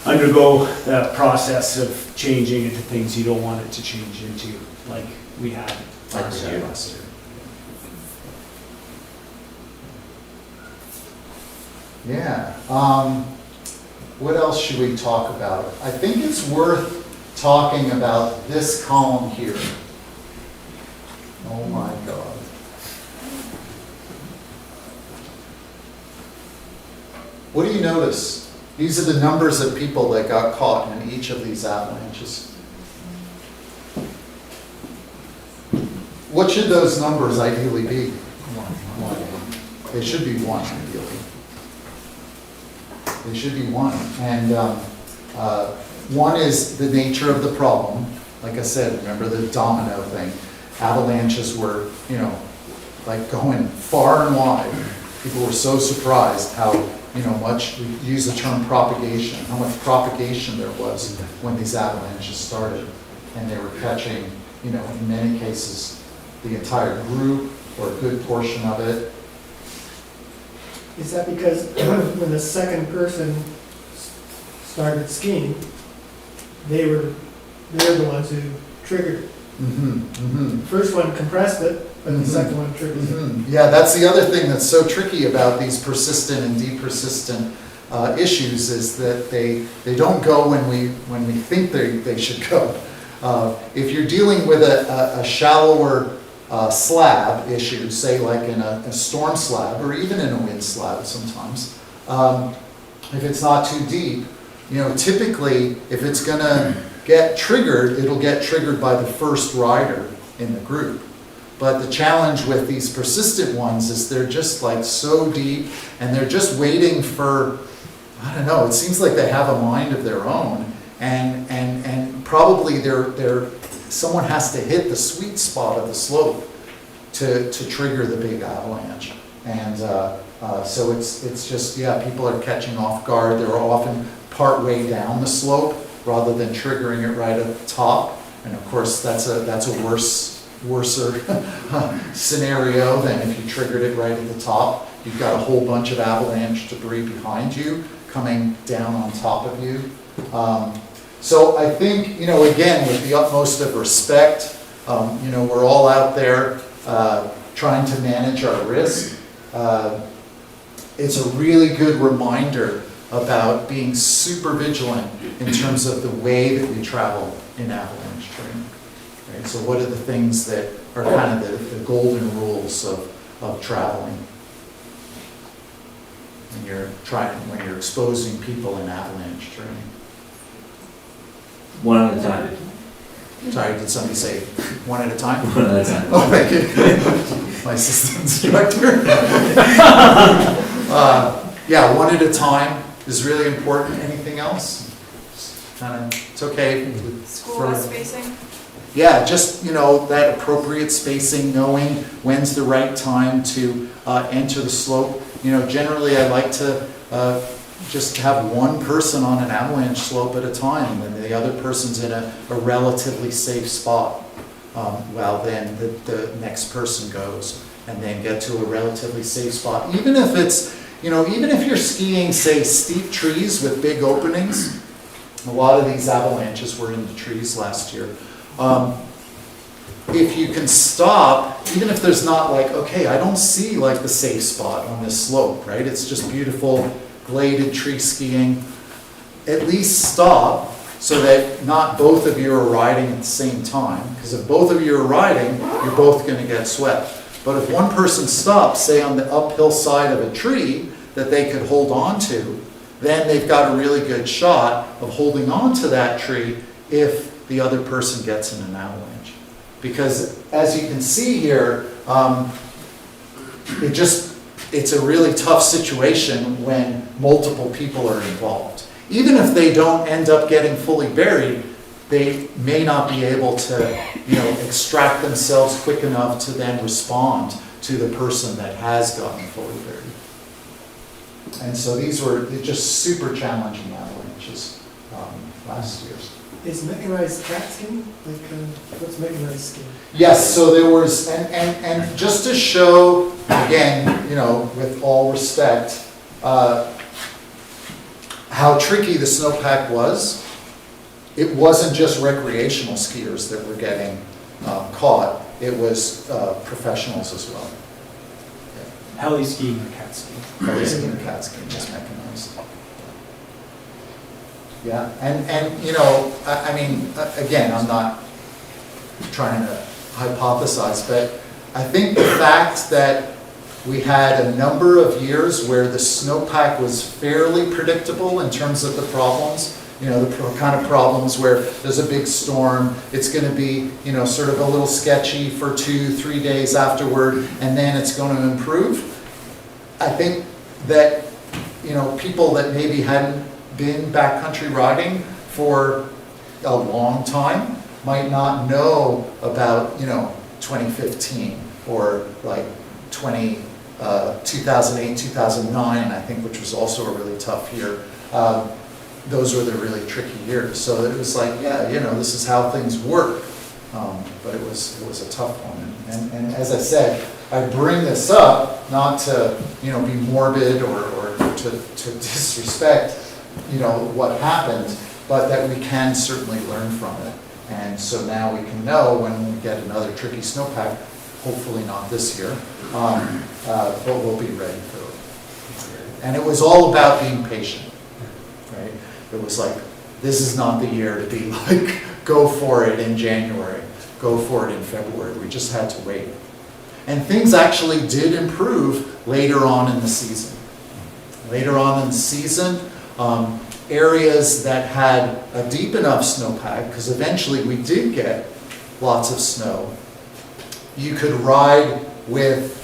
undergo the process of changing into things you don't want it to change into, like we had last year. Yeah. What else should we talk about? I think it's worth talking about this column here. Oh my God. What do you notice? These are the numbers of people that got caught in each of these avalanches. What should those numbers ideally be? One. They should be one, ideally. They should be one. And one is the nature of the problem. Like I said, remember the domino thing. Avalanches were, you know, like going far and wide. People were so surprised how, you know, much, we use the term propagation, how much propagation there was when these avalanches started. And they were catching, you know, in many cases, the entire group or a good portion of it. Is that because when the second person started skiing, they're the ones who triggered it? The first one compressed it, but the second one triggered it. Yeah, that's the other thing that's so tricky about these persistent and depersistent issues, is that they don't go when we think they should go. If you're dealing with a shallower slab issue, say like in a storm slab or even in a wind slab sometimes, if it's not too deep, you know, typically if it's going to get triggered, it'll get triggered by the first rider in the group. But the challenge with these persistent ones is they're just like so deep, and they're just waiting for, I don't know, it seems like they have a mind of their own, and probably someone has to hit the sweet spot of the slope to trigger the big avalanche. And so it's just, yeah, people are catching off guard. They're often part way down the slope rather than triggering it right at the top. And of course, that's a worser scenario than if you triggered it right at the top. You've got a whole bunch of avalanche debris behind you coming down on top of you. So I think, you know, again, with the utmost of respect, you know, we're all out there trying to manage our risk. It's a really good reminder about being super vigilant in terms of the way that we travel in avalanche terrain. Right? So what are the things that are kind of the golden rules of traveling when you're exposing people in avalanche terrain? One at a time. Sorry, did somebody say one at a time? One at a time. Oh, thank you. My assistant instructor. Yeah, one at a time is really important. Anything else? It's okay. School bus spacing? yeah, just, that appropriate spacing, knowing when's the right time to enter the slope. Generally I like to just have one person on an avalanche slope at a time, and the other person's in a relatively safe spot. While then the next person goes, and then get to a relatively safe spot. Even if it's, even if you're skiing, say, steep trees with big openings, a lot of these avalanches were in the trees last year. If you can stop, even if there's not like, okay, I don't see like the safe spot on this slope, right? It's just beautiful gladed tree skiing. At least stop so that not both of you are riding at the same time. Because if both of you are riding, you're both going to get swept. But if one person stops, say on the uphill side of a tree that they could hold on to, then they've got a really good shot of holding on to that tree if the other person gets in an avalanche. Because as you can see here, it's a really tough situation when multiple people are involved. Even if they don't end up getting fully buried, they may not be able to, extract themselves quick enough to then respond to the person that has gotten fully buried. And so these were just super challenging avalanches last year. Is mechanized cat skin? What's mechanized skin? Yes, so there was, and just to show, again, with all respect, how tricky the snowpack was, it wasn't just recreational skiers that were getting caught, it was professionals as well. Heli skiing or cat skiing? Heli skiing and cat skiing is mechanized. Yeah, and I mean, again, I'm not trying to hypothesize, but I think the fact that we had a number of years where the snowpack was fairly predictable in terms of the problems, the kind of problems where there's a big storm, it's going to be, sort of a little sketchy for 2-3 days afterward, and then it's going to improve. I think that, people that maybe hadn't been backcountry riding for a long time might not know about, 2015 or like 2008, 2009, I think, which was also a really tough year. Those were the really tricky years. So it was like, yeah, this is how things work. But it was a tough one. And as I said, I bring this up not to, be morbid or to disrespect, what happened, but that we can certainly learn from it. And so now we can know when we get another tricky snowpack, hopefully not this year, but we'll be ready for it. And it was all about being patient, right? It was like, this is not the year to be like, go for it in January, go for it in February. We just had to wait. And things actually did improve later on in the season. Later on in the season, areas that had a deep enough snowpack, because eventually we did get lots of snow, you could ride with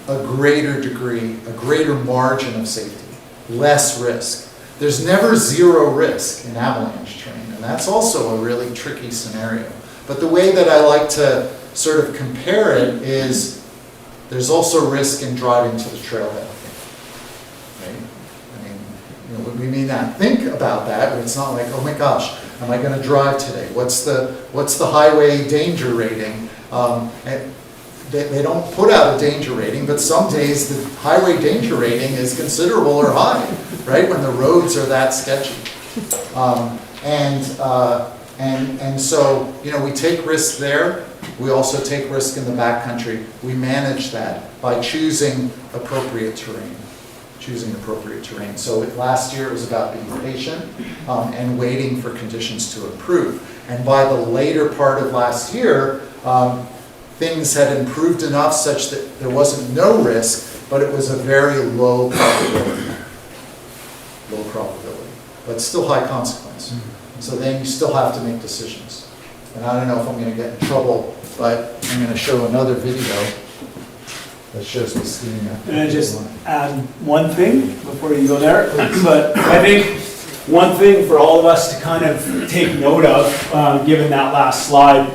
a greater degree, a greater margin of safety, less risk. There's never zero risk in avalanche terrain, and that's also a really tricky scenario. But the way that I like to sort of compare it is there's also risk in driving to the trailhead. Right? I mean, we may not think about that, but it's not like, oh my gosh, am I going to drive today? What's the highway danger rating? And they don't put out a danger rating, but some days the highway danger rating is considerable or high, right? When the roads are that sketchy. And so, we take risk there. We also take risk in the backcountry. We manage that by choosing appropriate terrain. So last year it was about being patient and waiting for conditions to improve. And by the later part of last year, things had improved enough such that there wasn't no risk, but it was a very low probability. But still high consequence. So then you still have to make decisions. And I don't know if I'm going to get in trouble, but I'm going to show another video that shows me skiing. And I just add one thing before you go there, but I think one thing for all of us to kind of take note of, given that last slide,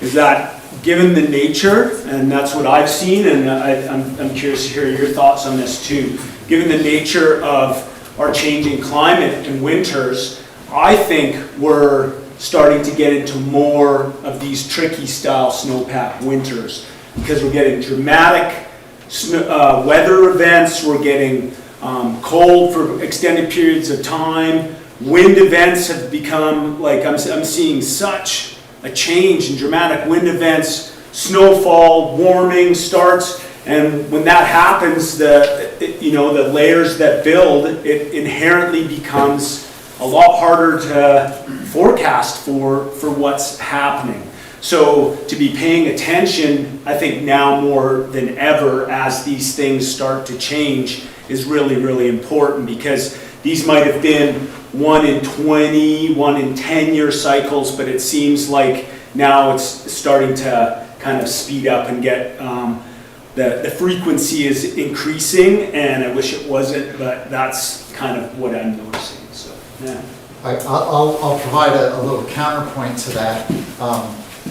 is that given the nature, and that's what I've seen, and I'm curious to hear your thoughts on this too, given the nature of our changing climate and winters, I think we're starting to get into more of these tricky style snowpack winters, because we're getting dramatic weather events, we're getting cold for extended periods of time, wind events have become, like I'm seeing such a change in dramatic wind events, snowfall, warming starts, and when that happens, the layers that build, it inherently becomes a lot harder to forecast for what's happening. So to be paying attention, I think now more than ever as these things start to change is really, really important, because these might have been 1 in 20, 1 in 10 year cycles, but it seems like now it's starting to kind of speed up and get, the frequency is increasing, and I wish it wasn't, but that's kind of what I'm noticing, so, yeah. I'll provide a little counterpoint to that,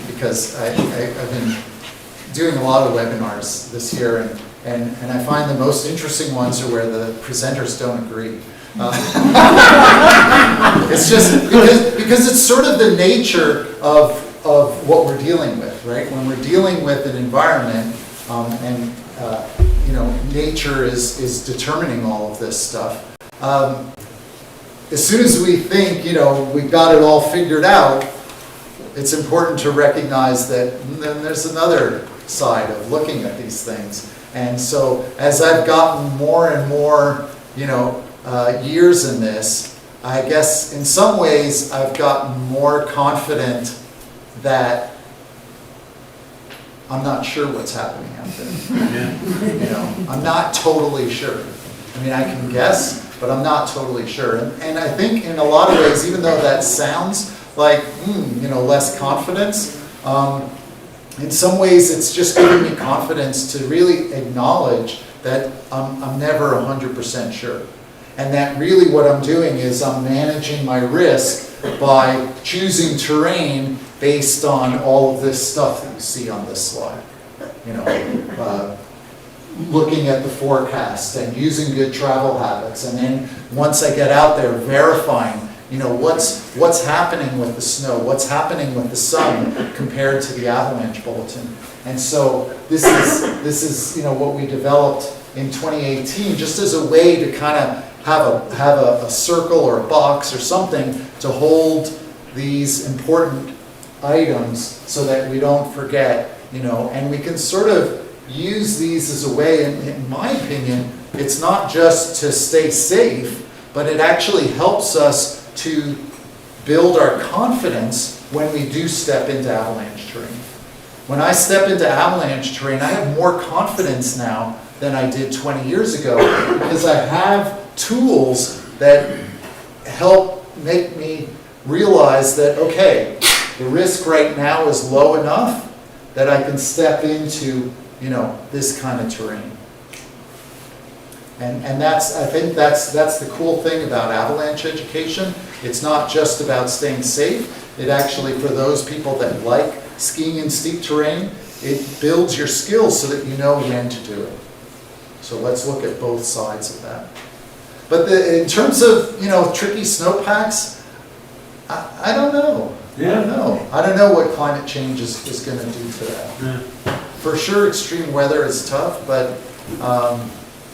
because I've been doing a lot of webinars this year, and I find the most interesting ones are where the presenters don't agree. It's just because it's sort of the nature of what we're dealing with, right? When we're dealing with an environment, nature is determining all of this stuff. As soon as we think, we've got it all figured out, it's important to recognize that then there's another side of looking at these things. And so as I've gotten more and more, years in this, I guess in some ways I've gotten more confident that I'm not sure what's happening out there. Yeah. I'm not totally sure. I mean, I can guess, but I'm not totally sure. And I think in a lot of ways, even though that sounds like, less confidence, in some ways it's just giving me confidence to really acknowledge that I'm never 100% sure. And that really what I'm doing is I'm managing my risk by choosing terrain based on all of this stuff that you see on this slide. Looking at the forecast and using good travel habits, and then once I get out there, verifying, what's happening with the snow, what's happening with the sun compared to the avalanche bulletin. And so this is what we developed in 2018, just as a way to kind of have a circle or a box or something to hold these important items so that we don't forget, and we can sort of use these as a way, in my opinion, it's not just to stay safe, but it actually helps us to build our confidence when we do step into avalanche terrain. When I step into avalanche terrain, I have more confidence now than I did 20 years ago, because I have tools that help make me realize that, okay, the risk right now is low enough that I can step into this kind of terrain. And I think that's the cool thing about avalanche education. It's not just about staying safe. It actually, for those people that like skiing in steep terrain, it builds your skills so that you know when to do it. So let's look at both sides of that. But in terms of, tricky snowpacks, I don't know. Yeah. I don't know what climate change is going to do to that. Yeah. For sure, extreme weather is tough, but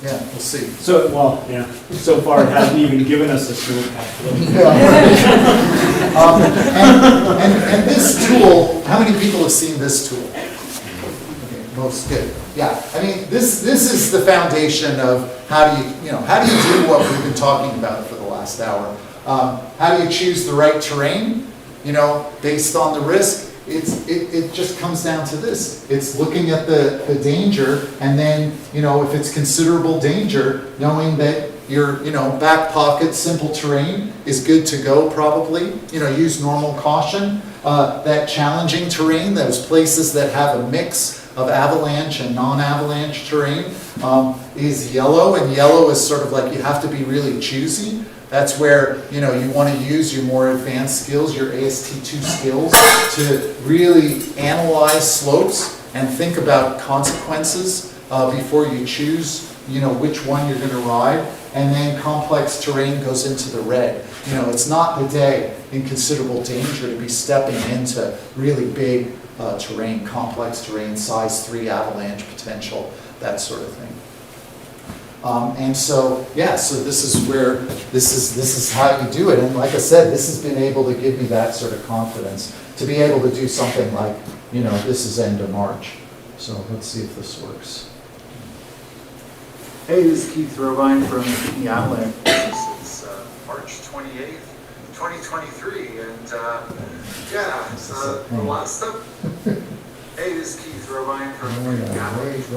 we'll see. So far it hasn't even given us a snowpack. And this tool, how many people have seen this tool? Okay, most good. Yeah, I mean, this is the foundation of how do you do what we've been talking about for the last hour. How do you choose the right terrain? Based on the risk. It just comes down to this. It's looking at the danger, and then, if it's considerable danger, knowing that your, back pocket, simple terrain is good to go probably. Use normal caution. That challenging terrain, those places that have a mix of avalanche and non-avalanche terrain, is yellow, and yellow is sort of like you have to be really choosy That's where, you know, you want to use your more advanced skills, your AST2 skills, to really analyze slopes and think about consequences before you choose, you know, which one you're going to ride. And then complex terrain goes into the red. You know, it's not the day in considerable danger to be stepping into really big terrain, complex terrain, size 3 avalanche potential, that sort of thing. And so, yeah, so this is where, this is how you do it. And like I said, this has been able to give me that sort of confidence to be able to do something like, you know, this is end of March. So let's see if this works. Hey, this is Keith Robine from the Avalanche. It's March 28th, 2023, and yeah, the last time. Hey, this is Keith Robine from the Avalanche.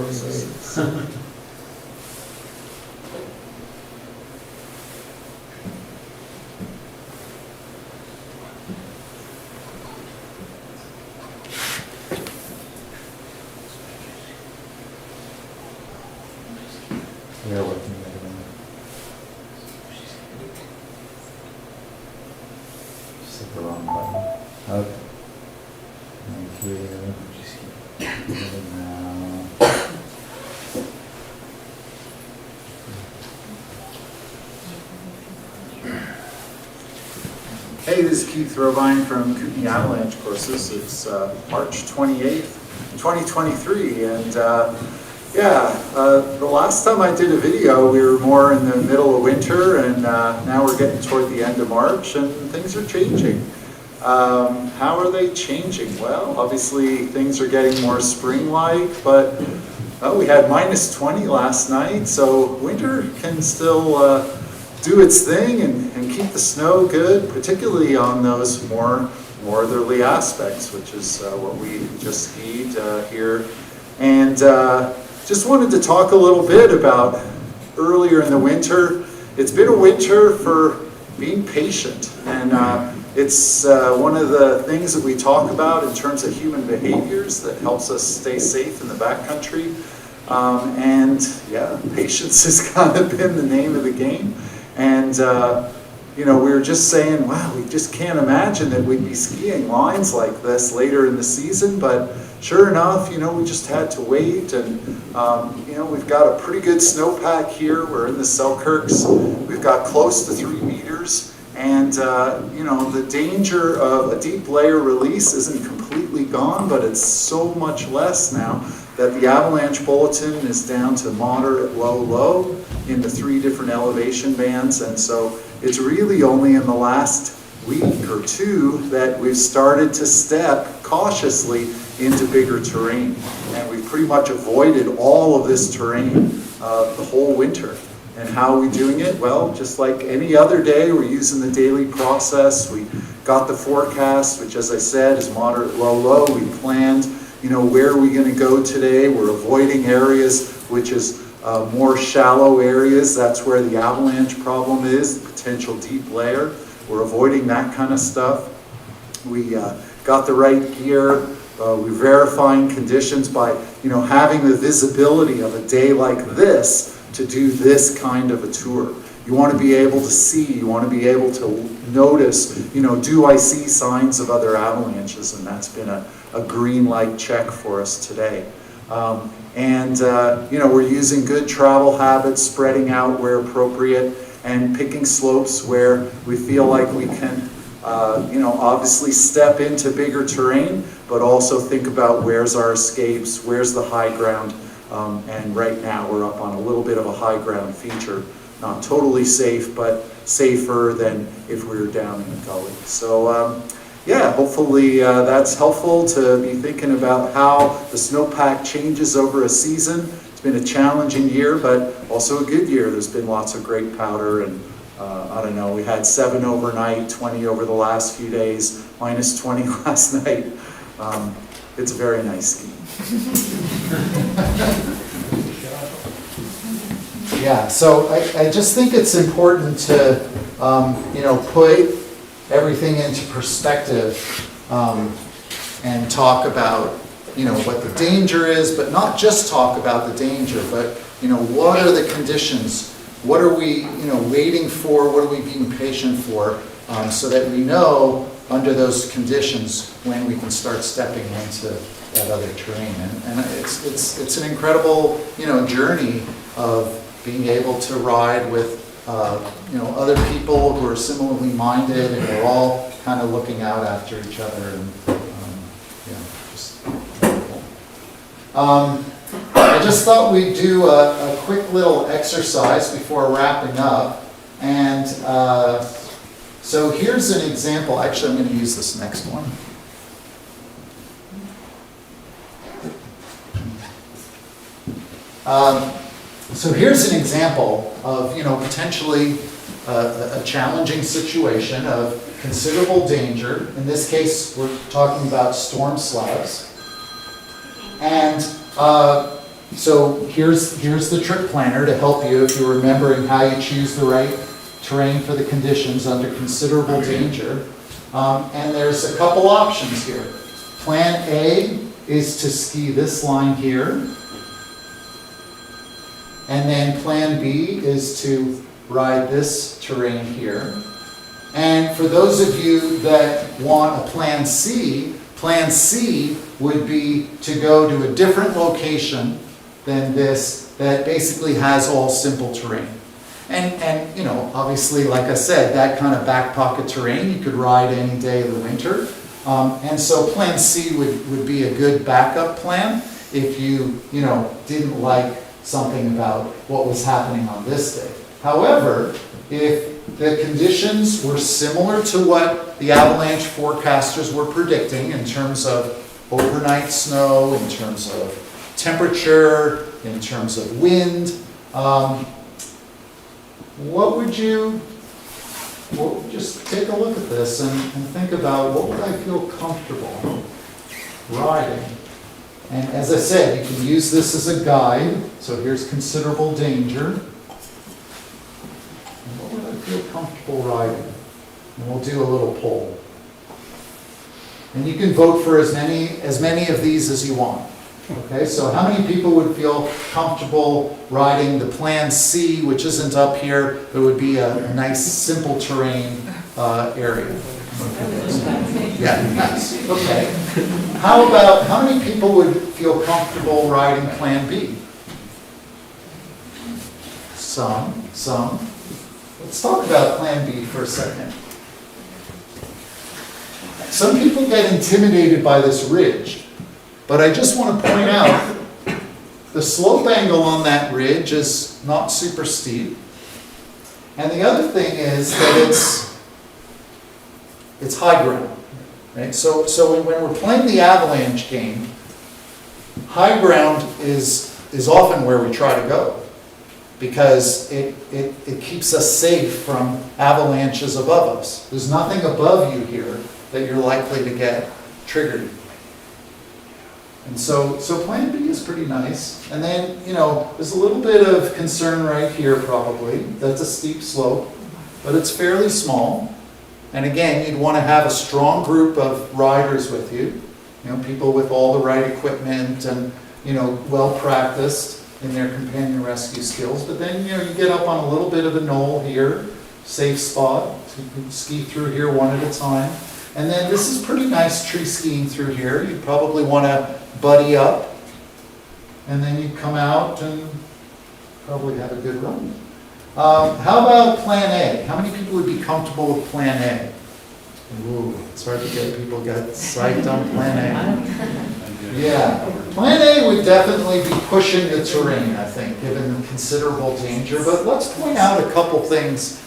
Bear with me a minute. Just hit the wrong button. Okay. Thank you. Just keep moving now. Hey, this is Keith Robine from Kootenai Avalanche Courses. It's March 28th, 2023, and yeah, the last time I did a video, we were more in the middle of winter, and now we're getting toward the end of March, and things are changing. How are they changing? Well, obviously things are getting more spring-like, but we had minus 20 last night, so winter can still do its thing and keep the snow good, particularly on those more northerly aspects, which is what we just skied here. And just wanted to talk a little bit about earlier in the winter. It's been a winter for being patient, and it's one of the things that we talk about in terms of human behaviors that helps us stay safe in the backcountry. And yeah, patience has kind of been the name of the game. And you know, we were just saying, wow, we just can't imagine that we'd be skiing lines like this later in the season, but sure enough, you know, we just had to wait, and you know, we've got a pretty good snowpack here. We're in the Selkirks. We've got close to 3 meters, and you know, the danger of a deep layer release isn't completely gone, but it's so much less now that the avalanche bulletin is down to moderate, low, low in the 3 different elevation bands, and so it's really only in the last week or 2 that we've started to step cautiously into bigger terrain. And we've pretty much avoided all of this terrain the whole winter. And how are we doing it? Well, just like any other day, we're using the daily process. We got the forecast, which, as I said, is moderate, low, low. We planned, you know, where are we going to go today? We're avoiding areas which is more shallow areas. That's where the avalanche problem is, the potential deep layer. We're avoiding that kind of stuff. We got the right gear. We're verifying conditions by, you know, having the visibility of a day like this to do this kind of a tour. You want to be able to see, you want to be able to notice, you know, do I see signs of other avalanches? And that's been a green light check for us today. You know, we're using good travel habits, spreading out where appropriate, and picking slopes where we feel like we can, you know, obviously step into bigger terrain, but also think about where's our escapes, where's the high ground. And right now we're up on a little bit of a high ground feature. Not totally safe, but safer than if we were down in the gully. So yeah, hopefully that's helpful to be thinking about how the snowpack changes over a season. It's been a challenging year, but also a good year. There's been lots of great powder, and I don't know, we had 7 overnight, 20 over the last few days, minus 20 last night. It's a very nice ski. Yeah, so I just think it's important to, you know, put everything into perspective and talk about, you know, what the danger is, but not just talk about the danger, but, you know, what are the conditions what are we, waiting for, what are we being patient for, so that we know under those conditions when we can start stepping into that other terrain. And it's an incredible, journey of being able to ride with, other people who are similarly minded, and we're all kind of looking out after each other, and, just wonderful. I just thought we'd do a quick little exercise before wrapping up. And so here's an example. Actually, I'm going to use this next one. So here's an example of, potentially a challenging situation of considerable danger. In this case, we're talking about storm slabs. And so here's the trip planner to help you if you're remembering how you choose the right terrain for the conditions under considerable danger. And there's a couple options here. Plan A is to ski this line here. And then plan B is to ride this terrain here. And for those of you that want a plan C would be to go to a different location than this that basically has all simple terrain. And obviously, like I said, that kind of back pocket terrain you could ride any day of the winter. And so plan C would be a good backup plan if you didn't like something about what was happening on this day. However, if the conditions were similar to what the avalanche forecasters were predicting in terms of overnight snow, in terms of temperature, in terms of wind, just take a look at this and think about, what would I feel comfortable riding? And as I said, you can use this as a guide. So here's considerable danger. And what would I feel comfortable riding? And we'll do a little poll. And you can vote for as many of these as you want. Okay, so how many people would feel comfortable riding the Plan C, which isn't up here, but would be a nice, simple terrain area? Yeah, nice. Okay. How many people would feel comfortable riding Plan B? Some. Let's talk about Plan B for a second. Some people get intimidated by this ridge, but I just want to point out the slope angle on that ridge is not super steep. And the other thing is that it's high ground. Right? So when we're playing the avalanche game, high ground is often where we try to go, because it keeps us safe from avalanches above us. There's nothing above you here that you're likely to get triggered. And so Plan B is pretty nice. And then, there's a little bit of concern right here probably. That's a steep slope, but it's fairly small. And again, you'd want to have a strong group of riders with you, people with all the right equipment and, well practiced in their companion rescue skills. But then, you get up on a little bit of a knoll here, safe spot, so you can ski through here one at a time. And then this is pretty nice tree skiing through here. You'd probably want to buddy up, and then you'd come out and probably have a good run. How about Plan A? How many people would be comfortable with Plan A? Ooh, it's hard to get people get psyched on Plan A. Yeah, Plan A would definitely be pushing the terrain, I think, given considerable danger. But let's point out a couple things,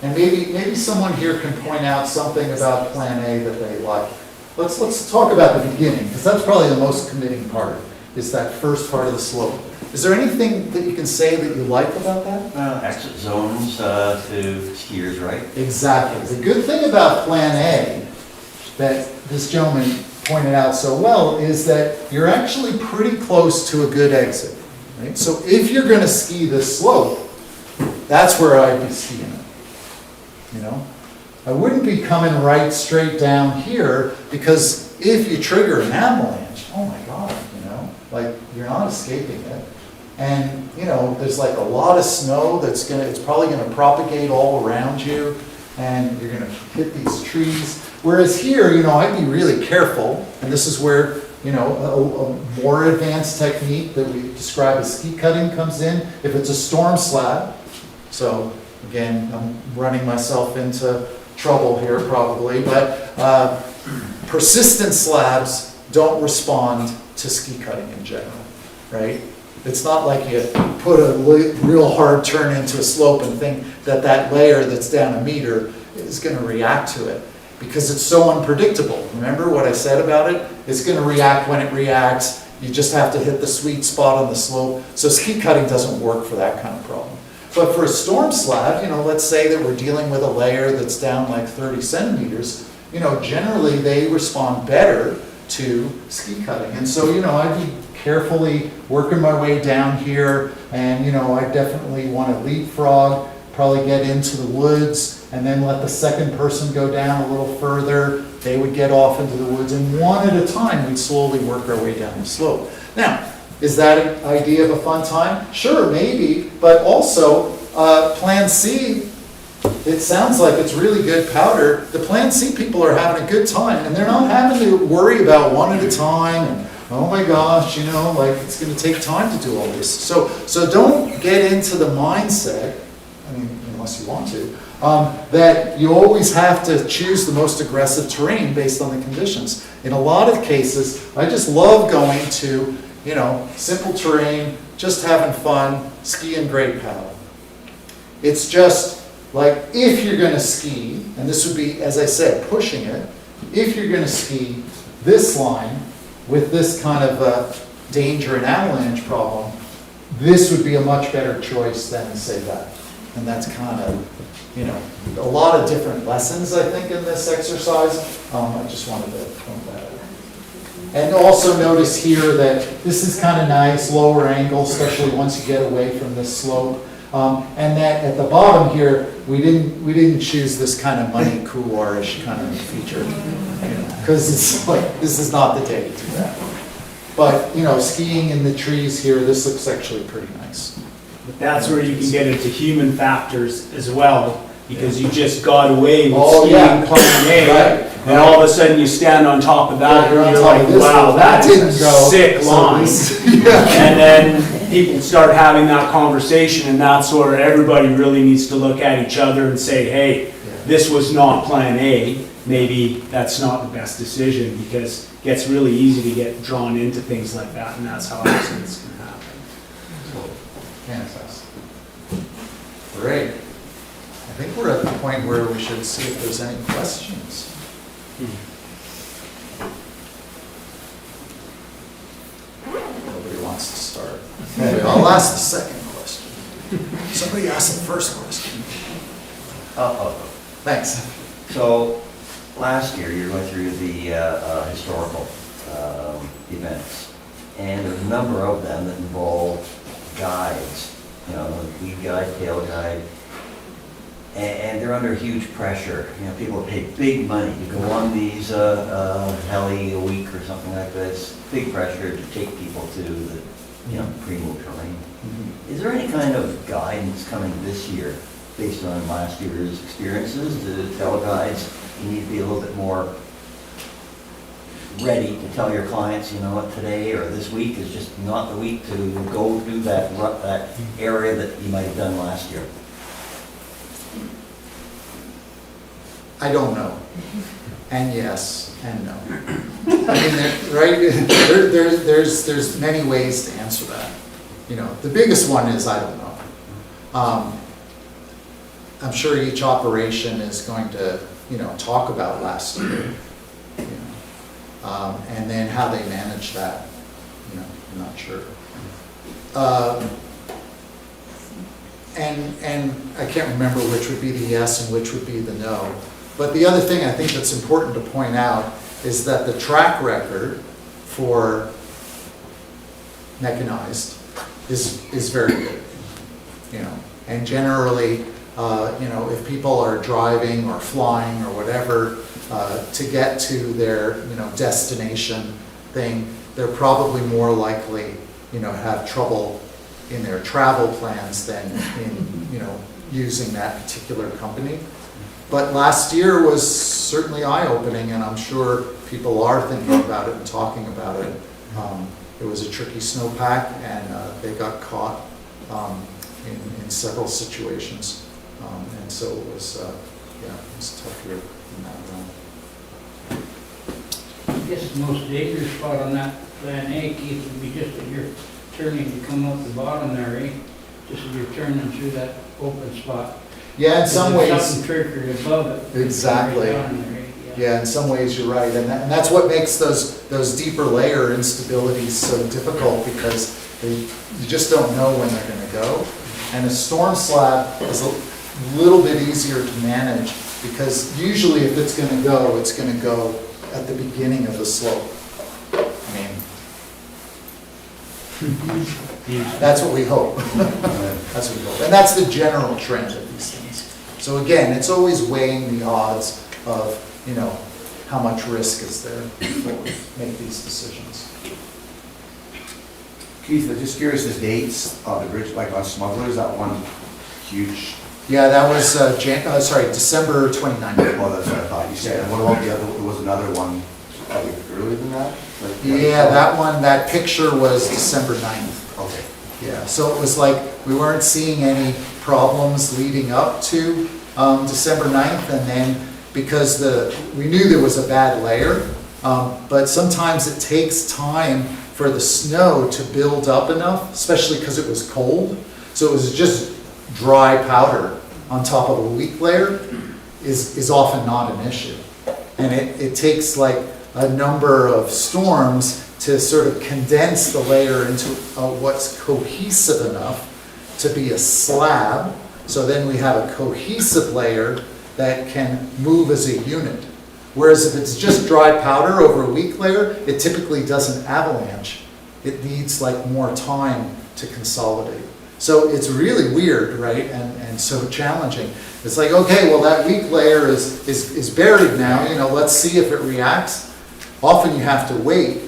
and maybe someone here can point out something about Plan A that they like. Let's talk about the beginning, because that's probably the most committing part, is that first part of the slope. Is there anything that you can say that you like about that? Exit zones to skiers, right? Exactly. The good thing about Plan A that this gentleman pointed out so well is that you're actually pretty close to a good exit. Right? So if you're going to ski this slope, that's where I'd be skiing it. I wouldn't be coming right straight down here, because if you trigger an avalanche, oh my God, you're not escaping it. and, you know, there's like a lot of snow it's probably gonna propagate all around you, and you're gonna hit these trees. Whereas here, you know, I'd be really careful, and this is where, you know, a more advanced technique that we describe as ski cutting comes in. If it's a storm slab, so again, I'm running myself into trouble here probably, but persistent slabs don't respond to ski cutting in general, right? It's not like you put a real hard turn into a slope and think that that layer that's down a meter is going to react to it, because it's so unpredictable. Remember what I said about it? It's going to react when it reacts. You just have to hit the sweet spot on the slope. So ski cutting doesn't work for that kind of problem. But for a storm slab, you know, let's say that we're dealing with a layer that's down like 30 centimeters, you know, generally they respond better to ski cutting. And so, you know, I'd be carefully working my way down here, and, you know, I definitely want to leapfrog, probably get into the woods, and then let the second person go down a little further. They would get off into the woods, and one at a time, we'd slowly work our way down the slope. Now, is that an idea of a fun time? Sure, maybe, but also Plan C, it sounds like it's really good powder. The Plan C people are having a good time, and they're not having to worry about one at a time, and oh my gosh, you know, like it's going to take time to do all this. So don't get into the mindset, I mean, unless you want to, that you always have to choose the most aggressive terrain based on the conditions. In a lot of cases, I just love going to, you know, simple terrain, just having fun, ski in great paddle. It's just like, if you're going to ski, and this would be, as I said, pushing it, if you're going to ski this line with this kind of danger and avalanche problem, this would be a much better choice than, say, that. And that's kind of, you know, a lot of different lessons, I think, in this exercise. I just wanted to point that out. And also notice here that this is kind of nice, lower angle, especially once you get away from this slope. And that at the bottom here, we didn't choose this kind of money couloir-ish kind of feature, because it's like, this is not the day to do that. But, you know, skiing in the trees here, this looks actually pretty nice. But that's where you can get into human factors as well, because you just got away with skiing Plan A, Right. and all of a sudden you stand on top of that, Yeah, and you're like, wow, that is a sick line. And then people start having that conversation, and that's where everybody really needs to look at each other and say, hey, this was not Plan A. Maybe that's not the best decision, because it gets really easy to get drawn into things like that, and that's how accidents can happen. Fantastic. Great. I think we're at the point where we should see if there's any questions. Nobody wants to start. Okay, I'll ask the second question. Somebody ask the first question. Thanks. So, last year, you went through the historical events, and there's a number of them that involve guides, you know, lead guide, tail guide, and they're under huge pressure. You know, people pay big money to go on these heli a week or something like this. Big pressure to take people to the, you know, pre-move terrain. Is there any kind of guidance coming this year based on last year's experiences to tell guides you need to be a little bit more ready to tell your clients, you know what, today or this week is just not the week to go do that area that you might have done last year? I don't know. And yes, and no. I mean, right? There's many ways to answer that. You know, the biggest one is I don't know. I'm sure each operation is going to, you know, talk about last year, you know, and then how they manage that. You know, I'm not sure. And I can't remember which would be the yes and which would be the no. But the other thing I think that's important to point out is that the track record for mechanized is very good, you know. And generally, you know, if people are driving or flying or whatever to get to their, you know, destination thing, they're probably more likely, you know, have trouble in their travel plans than in, using that particular company. But last year was certainly eye-opening, and I'm sure people are thinking about it and talking about it. It was a tricky snowpack, and they got caught in several situations. And so it was, it was a tough year in that round. I guess the most dangerous spot on that plan A, Keith, would be just as you're turning to come up the bottom there, eh? Just as you're turning through that open spot. Yeah, in some There's ways. something triggered above it. Exactly. Right down there, eh? Yeah, in some ways you're right, and that's what makes those deeper layer instabilities so difficult, because you just don't know when they're going to go. And a storm slab is a little bit easier to manage, because usually if it's going to go at the beginning of the slope. I mean, that's what we hope. That's what we hope, and that's the general trend of these things. So again, it's always weighing the odds of, how much risk is there before we make these decisions. Keith, I'm just curious, the dates of the bridge, like on Smugglers, that one huge, Yeah, that was, December 29th. well, that's what I thought you said. And what about the other, there was another one, like earlier than that? Like, Yeah, that picture was December 9th. Okay. Yeah, so it was like, we weren't seeing any problems leading up to December 9th, and then because we knew there was a bad layer, but sometimes it takes time for the snow to build up enough, especially because it was cold. So it was just dry powder on top of a weak layer is often not an issue. And it takes like a number of storms to sort of condense the layer into what's cohesive enough to be a slab. So then we have a cohesive layer that can move as a unit. Whereas if it's just dry powder over a weak layer, it typically doesn't avalanche. It needs like more time to consolidate. So it's really weird, right? And so challenging. It's like, okay, well that weak layer is buried now, let's see if it reacts. Often you have to wait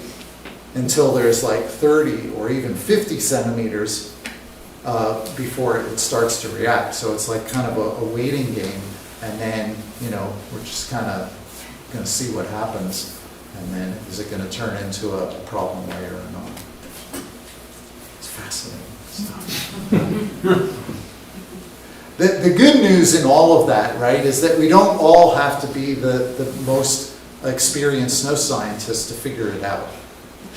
until there's like 30 or even 50 centimeters before it starts to react. So it's like kind of a waiting game. And then, we're just kind of going to see what happens. And then is it going to turn into a problem layer or not? It's fascinating stuff. The good news in all of that, right, is that we don't all have to be the most experienced snow scientists to figure it out.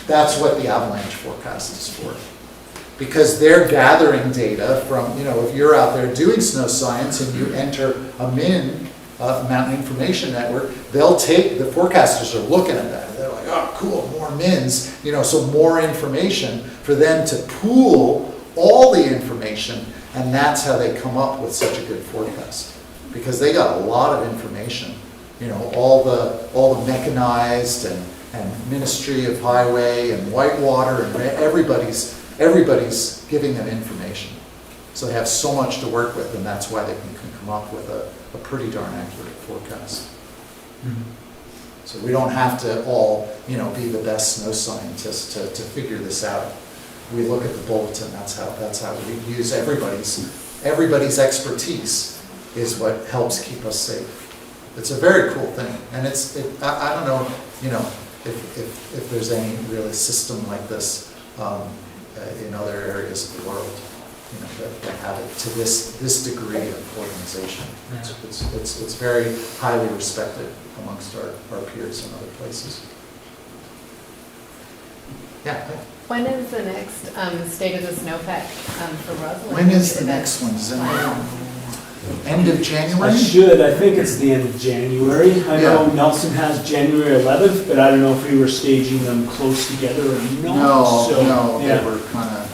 That's what the avalanche forecast is for. Because they're gathering data from, if you're out there doing snow science and you enter a MIN, Mountain Information Network, the forecasters are looking at that. They're like, oh, cool, more MINs, so more information for them to pool all the information, and that's how they come up with such a good forecast. Because they got a lot of information, all the mechanized and Ministry of Highway and Whitewater, and everybody's giving them information. So they have so much to work with, and that's why they can come up with a pretty darn accurate forecast. Mm-hmm. So we don't have to all, be the best snow scientists to figure this out. We look at the bulletin, that's how we use everybody's expertise is what helps keep us safe. It's a very cool thing, and I don't know, if there's any really system like this in other areas of the world, that have it to this degree of organization. It's very highly respected amongst our peers in other places. Yeah. When is the next State of the Snowpack for Rossland? When is the next one? Is it end of January? I think it's the end of January. I know Nelson has January 11th, but I don't know if we were staging them close together or not. No, they were kind of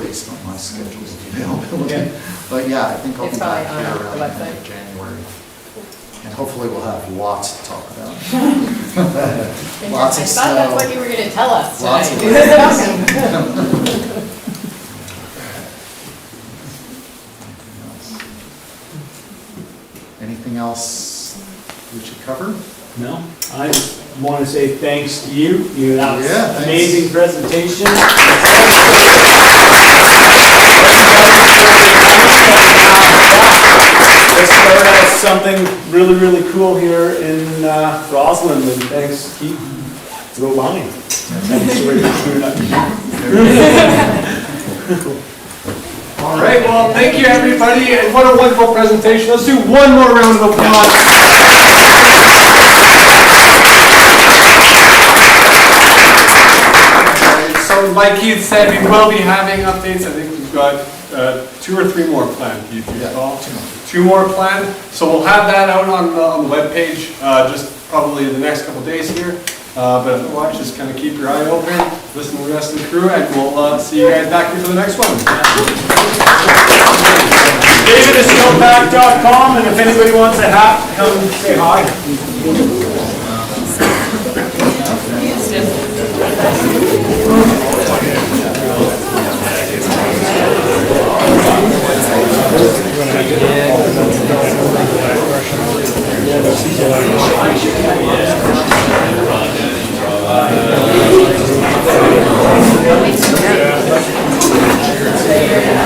based on my schedule's availability. Okay. But yeah, I think I'll It's be back probably here on around the the end website. of January. And hopefully we'll have lots to talk about. Lots I of thought that's snow. what you were going to tell us Lots tonight. of Anything else we should cover? No, I just want to say thanks to you. You had Yeah, an thanks. amazing presentation. really, really cool here in Rossland, and thanks, Keith Robine. Thanks for All right, well, thank you, everybody, and what a wonderful presentation. Let's do one more round of applause. So like Keith said, we will be having updates. I think we've got 2 or 3 more planned, Keith, you recall? 2 more planned. So we'll have that out on the webpage just probably the next couple days here. But otherwise, just kind of keep your eye open, listen to the rest of the crew, and we'll see you guys back here for the next one. David at snowpack.com, and if anybody wants a hat, come say hi. Yeah.